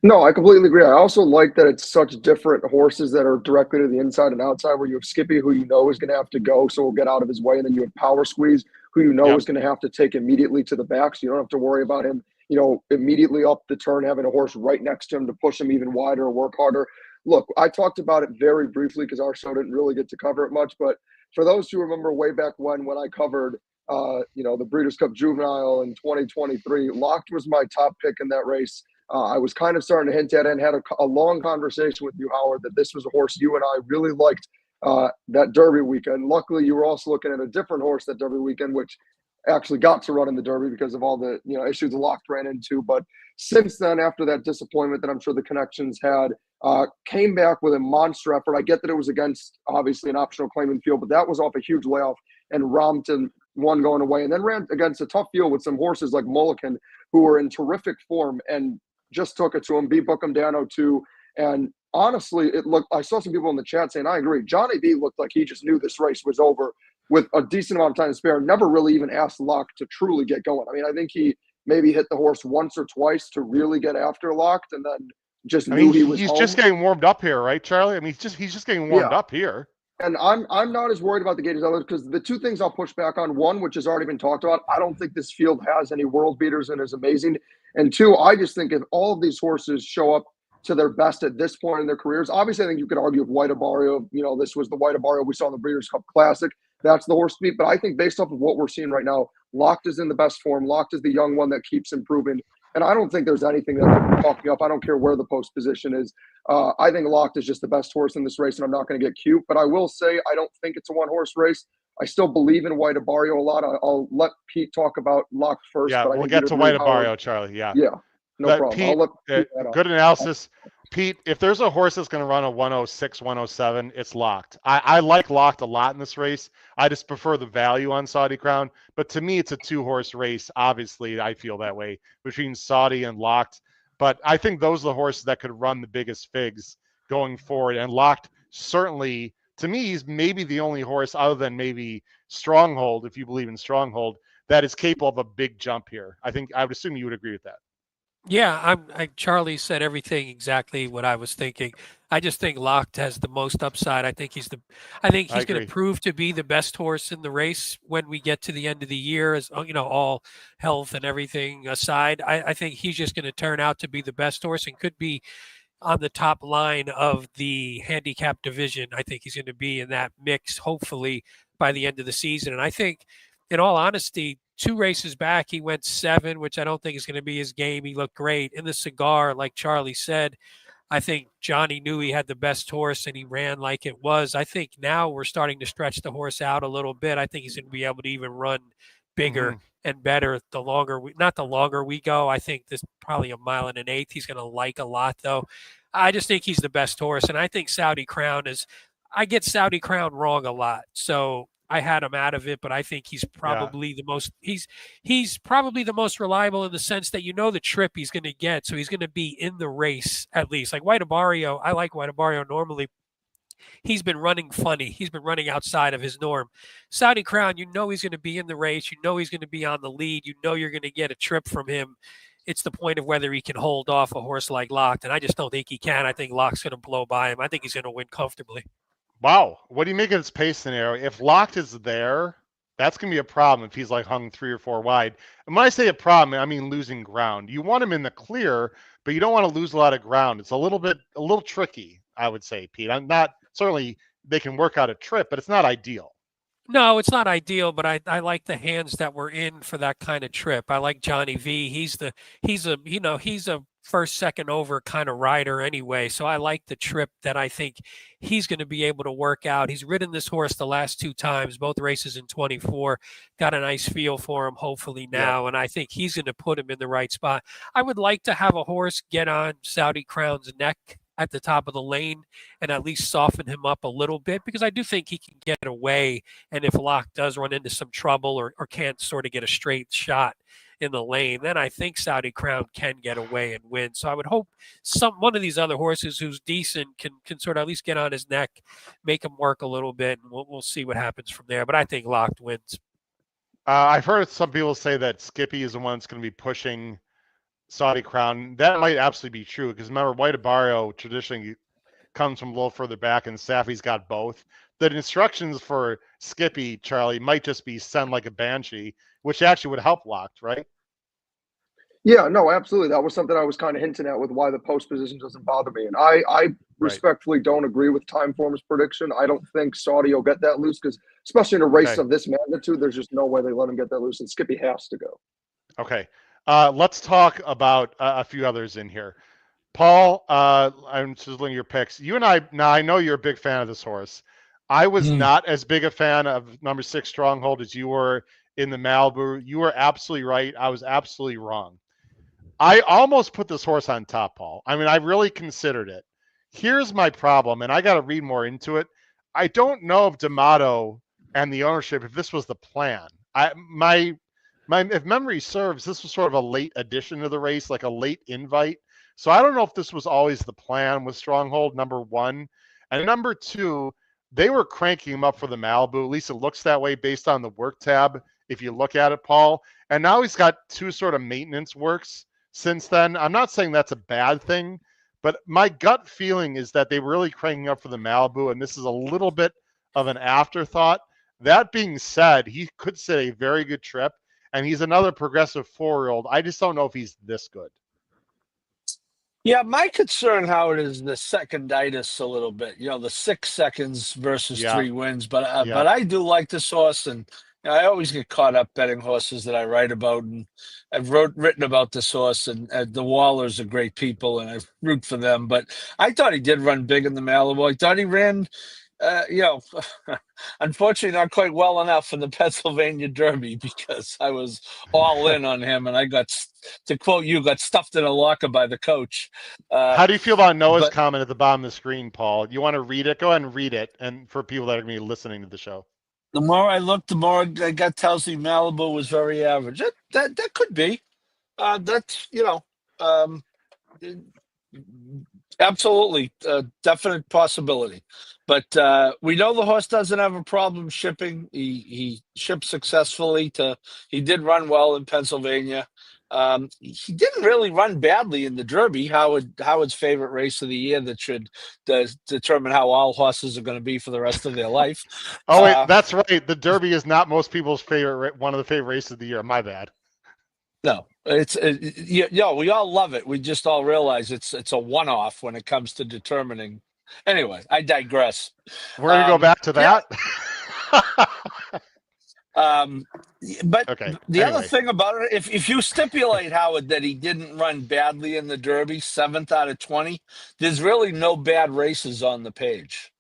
No, I completely agree. I also like that it's such different horses that are directly to the inside and outside, where you have Skippy, who you know is going to have to go, so we'll get out of his way. And then you have Power Squeeze, who you know is going to have to take immediately to the back, so you don't have to worry about him, immediately up the turn, having a horse right next to him to push him even wider or work harder. Look, I talked about it very briefly because our show didn't really get to cover it much, but for those who remember way back when I covered the Breeders' Cup Juvenile in 2023, Locked was my top pick in that race. I was kind of starting to hint at it and had a long conversation with you, Howard, that this was a horse you and I really liked that Derby weekend. Luckily, you were also looking at a different horse that Derby weekend, which actually got to run in the Derby because of all the issues the Locked ran into. But since then, after that disappointment that I'm sure the Connections had, came back with a monster effort. I get that it was against, obviously, an optional claiming field, but that was off a huge layoff and romped and won going away. And then ran against a tough field with some horses like Mulligan, who were in terrific form and just took it to him, beat Bookham Dano too. And honestly, I saw some people in the chat saying, I agree. Johnny B looked like he just knew this race was over with a decent amount of time to spare. Never really even asked Locked to truly get going. I mean, I think he maybe hit the horse once or twice to really get after Locked, and then just knew he was he's home. just getting warmed up here, right, Charlie? I mean, he's just getting warmed up here. And I'm not as worried about the gate as others, because the two things I'll push back on: one, which has already been talked about, I don't think this field has any world beaters and is amazing. And two, I just think if all of these horses show up to their best at this point in their careers, obviously I think you could argue if White Abario, this was the White Abario we saw in the Breeders' Cup Classic, that's the horse to beat. But I think based off of what we're seeing right now, Locked is in the best form. Locked is the young one that keeps improving. And I don't think there's anything that can talk me up. I don't care where the post position is. I think Locked is just the best horse in this race, and I'm not going to get cute. But I will say I don't think it's a one-horse race. I still believe in White Abario a lot. I'll let Pete talk about Locked first. Yeah, but we'll get to White Abario, Charlie. Yeah. Yeah, no problem. Pete, I'll let Pete good analysis. Pete, if there's a horse that's going to run a 106, 107, it's Locked. I like Locked a lot in this race. I just prefer the value on Saudi Crown. But to me, it's a two-horse race. Obviously, I feel that way between Saudi and Locked. But I think those are the horses that could run the biggest figs going forward. And Locked certainly, to me, he's maybe the only horse other than maybe Stronghold, if you believe in Stronghold, that is capable of a big jump here. I would assume you would agree with that. Yeah, Charlie said everything exactly what I was thinking. I just think Locked has the most upside. I think I he's going to agree. prove to be the best horse in the race when we get to the end of the year, as all health and everything aside. I think he's just going to turn out to be the best horse and could be on the top line of the handicap division. I think he's going to be in that mix, hopefully, by the end of the season. And I think, in all honesty, 2 races back, he went 7, which I don't think is going to be his game. He looked great. In the cigar, like Charlie said, I think Johnny knew he had the best horse and he ran like it was. I think now we're starting to stretch the horse out a little bit. I think he's going to be able to even run bigger and better not the longer we go. I think this probably a mile and an eighth. He's going to like a lot though. I just think he's the best horse. And I think I get Saudi Crown wrong a lot. So I had him out of it, but I think he's probably he's probably the most reliable in the sense that the trip he's going to get, so he's going to be in the race at least. Like White Abario, I like White Abario normally. He's been running funny. He's been running outside of his norm. Saudi Crown, he's going to be in the race. He's going to be on the lead. You're going to get a trip from him. It's the point of whether he can hold off a horse like Locked, and I just don't think he can. I think Locke's going to blow by him. I think he's going to win comfortably. Wow. What do you make of this pace scenario? If Locked is there, that's going to be a problem if he's like hung 3 or 4 wide. And when I say a problem, I mean losing ground. You want him in the clear, but you don't want to lose a lot of ground. It's a little tricky, I would say, Pete. I'm not certainly they can work out a trip, but it's not ideal. No, it's not ideal, but I like the hands that we're in for that kind of trip. I like Johnny V. He's a first, second over kind of rider anyway. So I like the trip that I think he's going to be able to work out. He's ridden this horse the last 2 times, both races in 24. Got a nice feel for him, hopefully now, and I think he's going to put him in the right spot. I would like to have a horse get on Saudi Crown's neck at the top of the lane and at least soften him up a little bit, because I do think he can get away. And if Locke does run into some trouble or can't sort of get a straight shot in the lane, then I think Saudi Crown can get away and win. So I would hope one of these other horses who's decent can sort of at least get on his neck, make him work a little bit, and we'll see what happens from there. But I think Locked wins. I've heard some people say that Skippy is the one that's going to be pushing Saudi Crown. That might absolutely be true, because remember, White Abario traditionally comes from a little further back, and Safi's got both. The instructions for Skippy, Charlie, might just be send like a banshee, which actually would help Locked, right? Yeah, no, absolutely. That was something I was kind of hinting at with why the post position doesn't bother me. And I respectfully don't agree with Timeform's prediction. I don't think Saudi will get that loose, because especially in a race of this magnitude, there's just no way they let him get that loose, and Skippy has to go. Okay. Let's talk about a few others in here. Paul, I'm just looking at your picks. You and I, now I know you're a big fan of this horse. I was not as big a fan of number 6 Stronghold as you were in the Malibu. You were absolutely right. I was absolutely wrong. I almost put this horse on top, Paul. I mean, I really considered it. Here's my problem, and I got to read more into it. I don't know if D'Amato and the ownership, if this was the plan. If memory serves, this was sort of a late addition to the race, like a late invite. So I don't know if this was always the plan with Stronghold, number 1. And number 2, they were cranking him up for the Malibu. At least it looks that way based on the work tab, if you look at it, Paul. And now he's got 2 sort of maintenance works since then. I'm not saying that's a bad thing, but my gut feeling is that they were really cranking up for the Malibu, and this is a little bit of an afterthought. That being said, he could set a very good trip, and he's another progressive 4-year-old. I just don't know if he's this good. Yeah, my concern, Howard, is the seconditis a little bit. The 6 seconds versus 3 wins. But I do like this horse, and I always get caught up betting horses that I write about, and I've written about this horse, and the Wallers are great people, and I root for them. But I thought he did run big in the Malibu. I thought he ran, unfortunately, not quite well enough in the Pennsylvania Derby, because I was all in on him, and I got, to quote you, got stuffed in a locker by the coach. How do you feel about Noah's comment at the bottom of the screen, Paul? You want to read it? Go ahead and read it, and for people that are going to be listening to the show. The more I look, the more I got tells me Malibu was very average. That could be. That's absolutely definite possibility. But we know the horse doesn't have a problem shipping. He shipped successfully. He did run well in Pennsylvania. He didn't really run badly in the Derby. Howard's favorite race of the year that should determine how all horses are going to be for the rest of their life. Oh wait, that's right. The Derby is not most people's favorite, one of the favorite races of the year. My bad. No, we all love it. We just all realize it's a one-off when it comes to determining. Anyway, I digress. We're gonna go back to that. But okay. The other thing about it, if you stipulate, Howard, that he didn't run badly in the Derby, 7th out of 20, there's really no bad races on the page.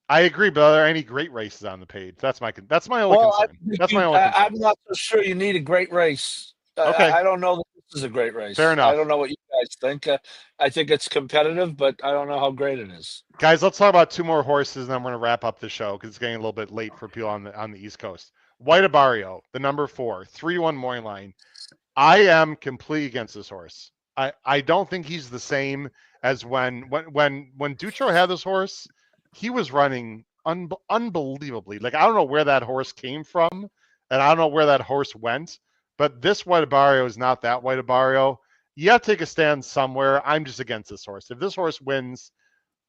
I agree, but are there any great races on the page? That's my only concern. That's my only concern. I'm not so sure you need a great race. Okay. I don't know that this is a great race. Fair enough. I don't know what you guys think. I think it's competitive, but I don't know how great it is. Guys, let's talk about 2 more horses, and then we're going to wrap up the show because it's getting a little bit late for people on the East Coast. White Abarrio, the number 4, 3-1 morning line. I am completely against this horse. I don't think he's the same as when Dutro had this horse. He was running unbelievably. Like, I don't know where that horse came from, and I don't know where that horse went. But this White Abarrio is not that White Abarrio. You have to take a stand somewhere. I'm just against this horse. If this horse wins,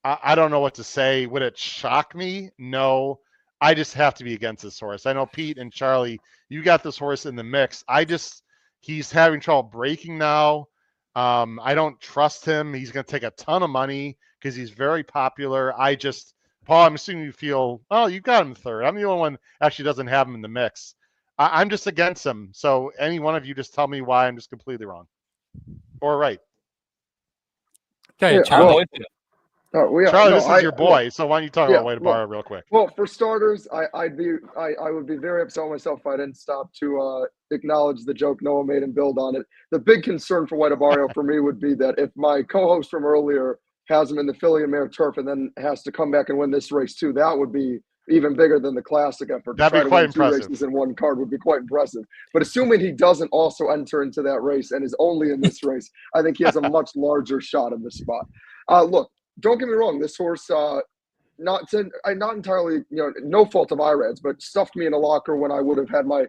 I don't know what to say. Would it shock me? No. I just have to be against this horse. I know Pete and Charlie, you got this horse in the mix. He's having trouble breaking now. I don't trust him. He's going to take a ton of money because he's very popular. Paul, I'm assuming you feel, oh, you got him third. I'm the only one actually doesn't have him in the mix. I'm just against him. So any one of you just tell me why I'm just completely wrong or right. Okay, Yeah, Charlie. Charlie, this is your boy. So why don't you talk about White Abarrio real quick? Well, for starters, I would be very upset with myself if I didn't stop to acknowledge the joke Noah made and build on it. The big concern for White Abarrio for me would be that if my co-host from earlier has him in the Filly and Mare Turf and then has to come back and win this race too, that would be even bigger than the classic effort. That'd be quite impressive. 2 races in one card would be quite impressive. But assuming he doesn't also enter into that race and is only in this race, I think he has a much larger shot in this spot. Look, don't get me wrong. This horse, not entirely, no fault of Irad's, but stuffed me in a locker when I would have had my,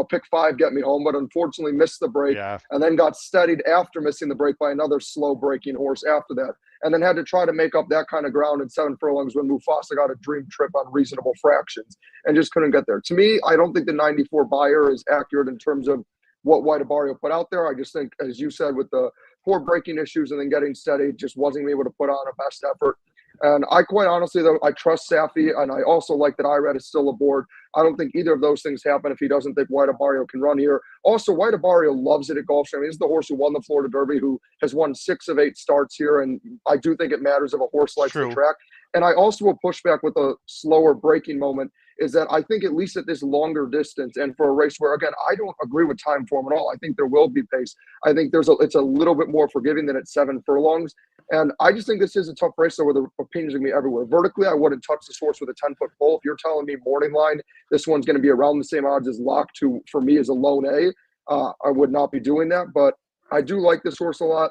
pick 5 get me home, but unfortunately missed the break and then got steadied after missing the break by another slow breaking horse after that. And then had to try to make up that kind of ground in 7 furlongs when Mufasa got a dream trip on reasonable fractions and just couldn't get there. To me, I don't think the 94 buyer is accurate in terms of what White Abarrio put out there. I just think, as you said, with the poor braking issues and then getting steady, just wasn't able to put on a best effort. And I quite honestly, though, I trust Safi, and I also like that Irad is still aboard. I don't think either of those things happen if he doesn't think White Abarrio can run here. Also, White Abarrio loves it at Gulfstream. I mean, this is the horse who won the Florida Derby, who has won 6 of 8 starts here, and I do think it matters if a horse likes the track. And I also will push back with a slower braking moment is that I think at least at this longer distance and for a race where, again, I don't agree with time form at all. I think there will be pace. I think it's a little bit more forgiving than at 7 furlongs. And I just think this is a tough race though, where the opinions are going to be everywhere. Vertically, I wouldn't touch this horse with a 10-foot pole. If you're telling me morning line, this one's going to be around the same odds as Lock to, for me, as a lone A, I would not be doing that. But I do like this horse a lot.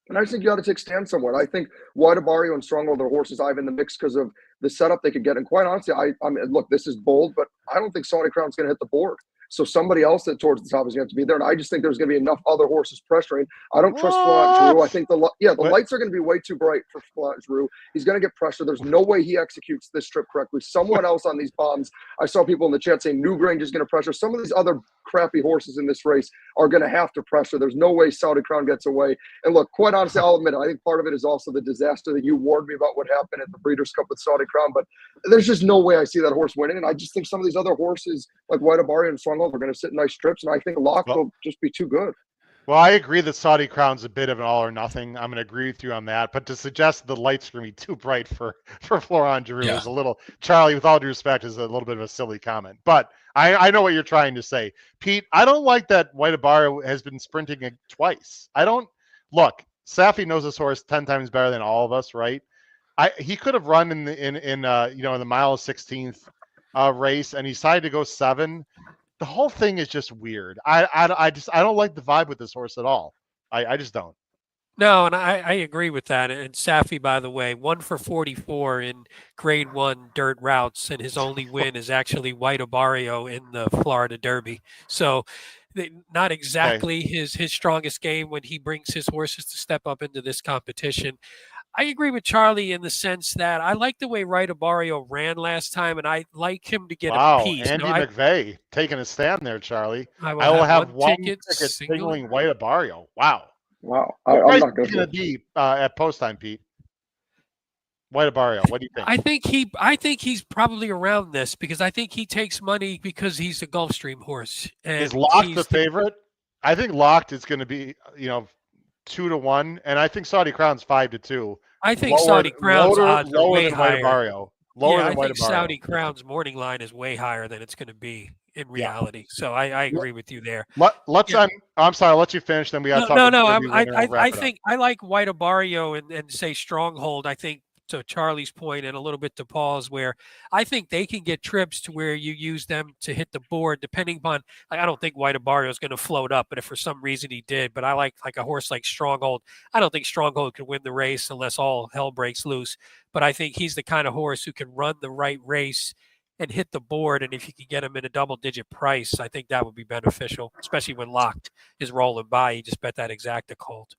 And I just think you got to take stand somewhere. I think White Abarrio and Stronghold are horses I have in the mix because of the setup they could get. And quite honestly, I mean, look, this is bold, but I don't think Saudi Crown's going to hit the board. So somebody else that towards the top is going to have to be there. And I just think there's going to be enough other horses pressuring. I don't trust Flat Drew. I think the lights are going to be way too bright for Flat Drew. He's going to get pressure. There's no way he executes this trip correctly. Someone else on these bombs, I saw people in the chat saying Newgrange is going to pressure. Some of these other crappy horses in this race are going to have to pressure. There's no way Saudi Crown gets away. And look, quite honestly, I'll admit it. I think part of it is also the disaster that you warned me about what happened at the Breeders' Cup with Saudi Crown. But there's just no way I see that horse winning. And I just think some of these other horses like White Abarrio and Stronghold are going to sit nice trips. And I think Locke will just be too good. Well, I agree that Saudi Crown's a bit of an all or nothing. I'm going to agree with you on that. But to suggest the lights are going to be too bright for Florent Giroux is a little, Charlie, with all due respect, is a little bit of a silly comment. But I know what you're trying to say. Pete, I don't like that White Abarrio has been sprinting it twice. Look, Safi knows this horse 10 times better than all of us, right? He could have run in the mile 16th race, and he decided to go 7. The whole thing is just weird. I don't like the vibe with this horse at all. I just don't. No, and I agree with that. And Safi, by the way, 1 for 44 in Grade 1 dirt routes, and his only win is actually White Abarrio in the Florida Derby. So not exactly his strongest game when he brings his horses to step up into this competition. I agree with Charlie in the sense that I like the way Right Barrio ran last time, and I like him to get a Wow, piece. Andy McVeigh taking a stand there, Charlie. I I will have one ticket ticket single. signaling White Barrio. Wow. Wow. What I'm price not is going going to be at post time, Pete? White Barrio, what do you think? I think he's probably around this because I think he takes money because he's a Gulfstream horse. And Is Locked the favorite? I think Locked is going to be 2-1, and I think Saudi Crown's 5-2. I think Saudi Crown's odds are way than higher. White Barrio. Lower than I White think Barrio. Saudi Crown's morning line is way higher than it's going to be in reality. So I agree with you there. I'm sorry. I'll let you finish. Then we got to talk. I think I like White Barrio and say Stronghold. I think to Charlie's point and a little bit to Paul's, where I think they can get trips to where you use them to hit the board, depending upon. Like, I don't think White Barrio is going to float up, but if for some reason he did, but I like a horse like Stronghold. I don't think Stronghold can win the race unless all hell breaks loose. But I think he's the kind of horse who can run the right race and hit the board. And if you can get him in a double-digit price, I think that would be beneficial, especially when Locked is rolling by. You just bet that exacta colt.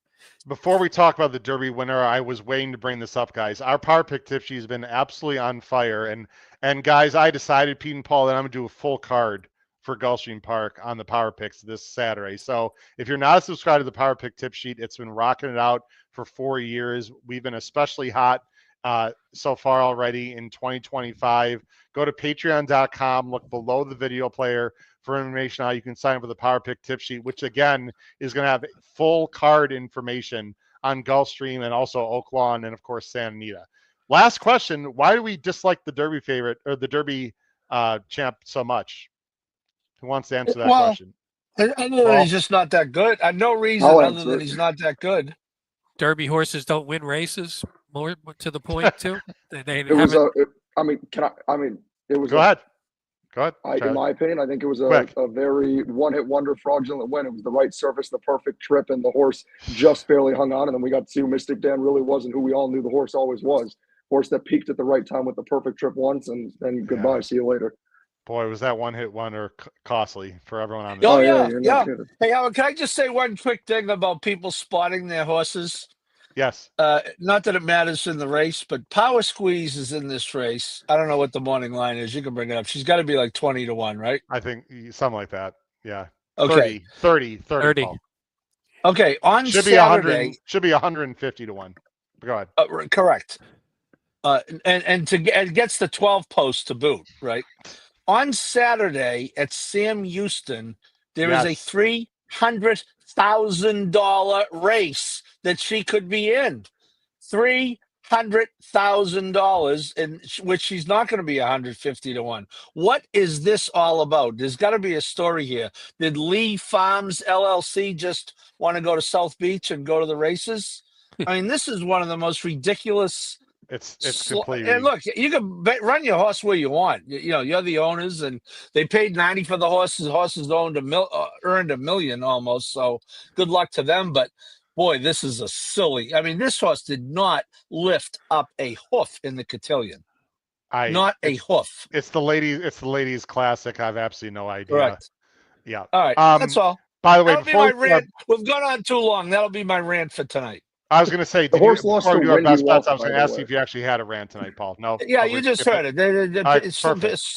Before we talk about the Derby winner, I was waiting to bring this up, guys. Our power pick tip sheet has been absolutely on fire, and guys, I decided, Pete and Paul, that I'm gonna do a full card for Gulfstream Park on the power picks this Saturday. So if you're not subscribed to the power pick tip sheet, it's been rocking it out for 4 years. We've been especially hot so far already in 2025. Go to patreon.com, look below the video player for information on how you can sign up for the Power Pick tip sheet, which again is going to have full card information on Gulfstream and also Oaklawn and of course Santa Anita. Last question: why do we dislike the Derby favorite or the Derby champ so much? Who wants to answer that question? He's just not that good. No reason other than he's not that good. Derby horses don't win races. More to the point too. It was Go ahead. In my opinion, I think it was a very one-hit wonder, fraudulent win. It was the right surface, the perfect trip, and the horse just barely hung on. And then we got to see who Mystic Dan really was and who we all knew the horse always was. Horse that peaked at the right time with the perfect trip once, and then goodbye. Yeah. See you later. Boy, was that one-hit wonder costly for everyone on the Oh, yeah. Hey, Howard, can I just say one quick thing about people spotting their horses? Yes. Not that it matters in the race, but Power Squeeze is in this race. I don't know what the morning line is. You can bring it up. She's got to be like 20-1, right? I think something like that. Yeah. Okay. 30. Okay. On should Saturday. Should be 150-1. Go ahead. Correct. And it gets the 12 post to boot, right? On Saturday at Sam Houston, there is a $300,000 race that she could be in. $300,000, in which she's not going to be 150-1. What is this all about? There's got to be a story here. Did Lee Farms LLC just want to go to South Beach and go to the races? I mean, this is one of the most ridiculous. It's completely. And look, you can run your horse where you want. You're the owners, and they paid $90 for the horses. Horses earned $1 million almost. So good luck to them. But boy, this is a silly. I mean, this horse did not lift up a hoof in the cotillion. Not a hoof. It's the ladies' classic. I have absolutely no idea. Correct. Yeah. All right. That's all. By the way, that'll be my rant. We've gone on too long. That'll be my rant for tonight. I was going to say, before we do our best bets, I was going to ask you if you actually had a rant tonight, Paul. No. Yeah, you just heard it. I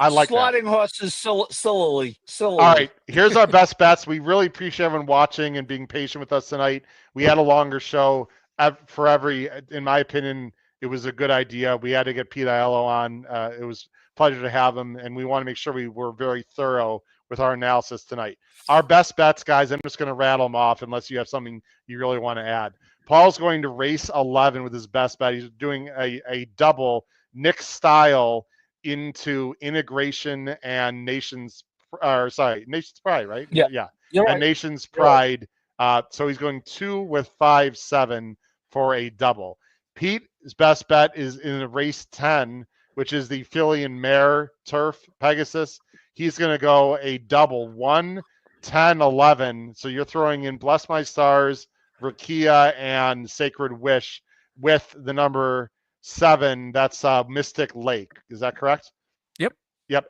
like slotting horses sillily. All right, here's our best bets. We really appreciate everyone watching and being patient with us tonight. We had a longer show. In my opinion, it was a good idea. We had to get Pete Aiello on. It was a pleasure to have him, and we want to make sure we were very thorough with our analysis tonight. Our best bets, guys, I'm just going to rattle them off unless you have something you really want to add. Paul's going to race 11 with his best bet. He's doing a double Nick Style into Integration and Nation's Pride, right? Yeah. And right. Nation's Pride. So he's going 2 with 5-7 for a double. Pete's best bet is in the race 10, which is the filly and mare turf Pegasus. He's going to go a double 1, 10, 11. So you're throwing in Bless My Stars, Rakia, and Sacred Wish with the number 7. That's Mystic Lake. Is that correct? Yep.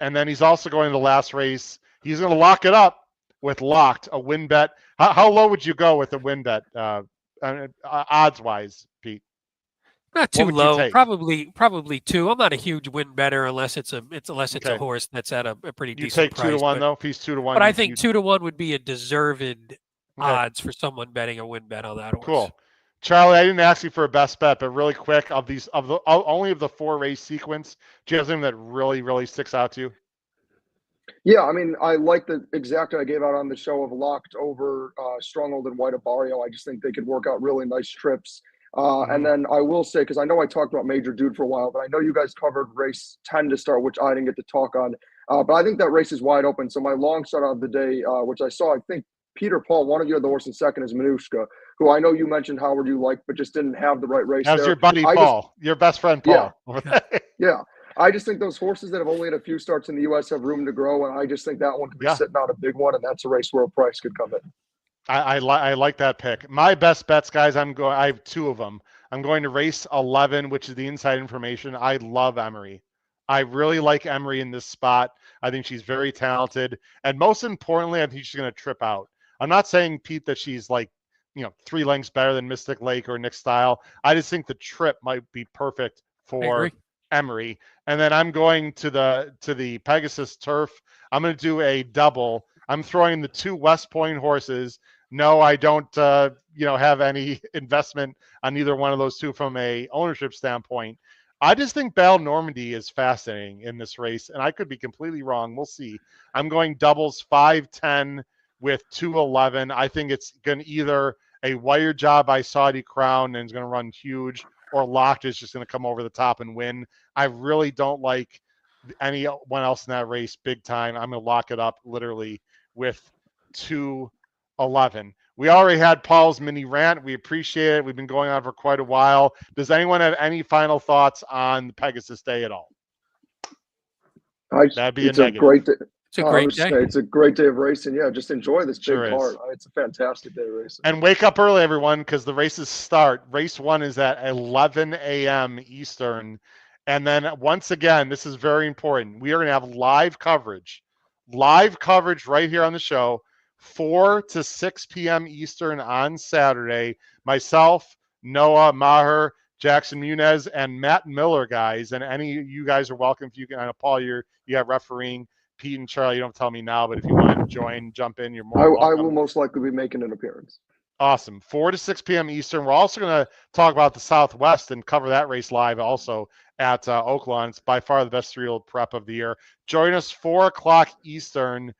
And then he's also going to the last race. He's going to lock it up with Locked, a win bet. How low would you go with a win bet, odds-wise, Pete? Not too would you low. take? Probably 2. I'm not a huge win better unless it's a Okay. horse that's at a pretty You decent take price. 2-1 though. If he's 2-1, But I think 2-1 would be a deserved Okay. odds for someone betting a win bet on that horse. Cool. Charlie, I didn't ask you for a best bet, but really quick, only of the 4 race sequence, do you have something that really sticks out to you? Yeah, I mean, I like the exact I gave out on the show of Locked over Stronghold and White Barrio. I just think they could work out really nice trips. And then I will say, because I know I talked about Major Dude for a while, but I know you guys covered race 10 to start, which I didn't get to talk on. But I think that race is wide open. So my long shot of the day, which I saw, I think Peter Paul, one of you had the horse in second, is Manushka, who I know you mentioned Howard you liked, but just didn't have the right race. That was your buddy Paul, your best friend Paul. Yeah. I just think those horses that have only had a few starts in the U.S. have room to grow, and I just think that one could be sitting out a big one, and that's a race where a price could come in. I like that pick. My best bets, guys, I have 2 of them. I'm going to race 11, which is the inside information. I love Emery. I really like Emery in this spot. I think she's very talented. And most importantly, I think she's going to trip out. I'm not saying, Pete, that she's like, 3 lengths better than Mystic Lake or Nick Style. I just think the trip might be perfect for Emery. And then I'm going to the Pegasus turf. I'm going to do a double. I'm throwing the 2 West Point horses. No, I don't, have any investment on either one of those 2 from a ownership standpoint. I just think Battle Normandy is fascinating in this race, and I could be completely wrong. We'll see. I'm going doubles 5-10 with 2-11. I think it's going to either a wire job by Saudi Crown and is going to run huge, or Locked is just going to come over the top and win. I really don't like anyone else in that race big time. I'm going to lock it up literally with 2-11. We already had Paul's mini rant. We appreciate it. We've been going on for quite a while. Does anyone have any final thoughts on the Pegasus Day at all? That'd be a negative. Great day. It's a great day. It's a great day of racing. Yeah, just enjoy this big part. It's a fantastic day of racing. And wake up early, everyone, because the races start. Race 1 is at 11 a.m. Eastern. And then once again, this is very important. We are going to have live coverage right here on the show, 4 to 6 p.m. Eastern on Saturday. Myself, Noah, Maher, Jackson Muniz, and Matt Miller, guys. And any of you guys are welcome. If you can, Paul, you have refereeing. Pete and Charlie, you don't tell me now, but if you want to jump in, you're more welcome. I will most likely be making an appearance. Awesome. 4 to 6 p.m. Eastern. We're also going to talk about the Southwest and cover that race live also at Oaklawn. It's by far the best 3-year-old prep of the year. Join us 4 o'clock Eastern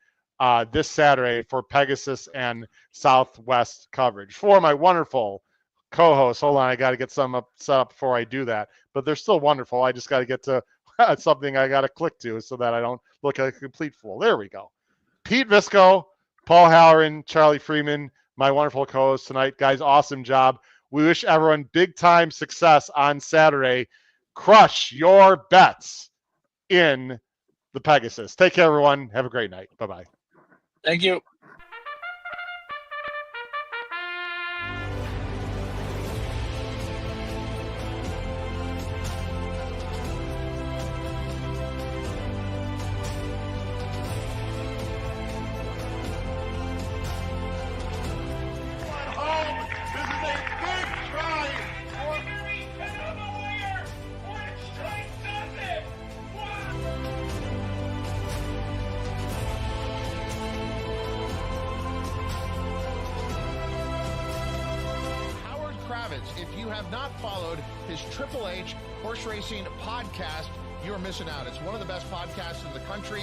this Saturday for Pegasus and Southwest coverage. For my wonderful co-hosts, hold on, I got to get some set up before I do that, but they're still wonderful. I just got to get to something I got to click to so that I don't look like a complete fool. There we go. Pete Visco, Paul Halloran, Charlie Freeman, my wonderful co-host tonight. Guys, awesome job. We wish everyone big time success on Saturday. Crush your bets in the Pegasus. Take care, everyone. Have a great night. Bye-bye. Thank you. If you have not followed his Triple H horse racing podcast, you're missing out. It's one of the best podcasts in the country.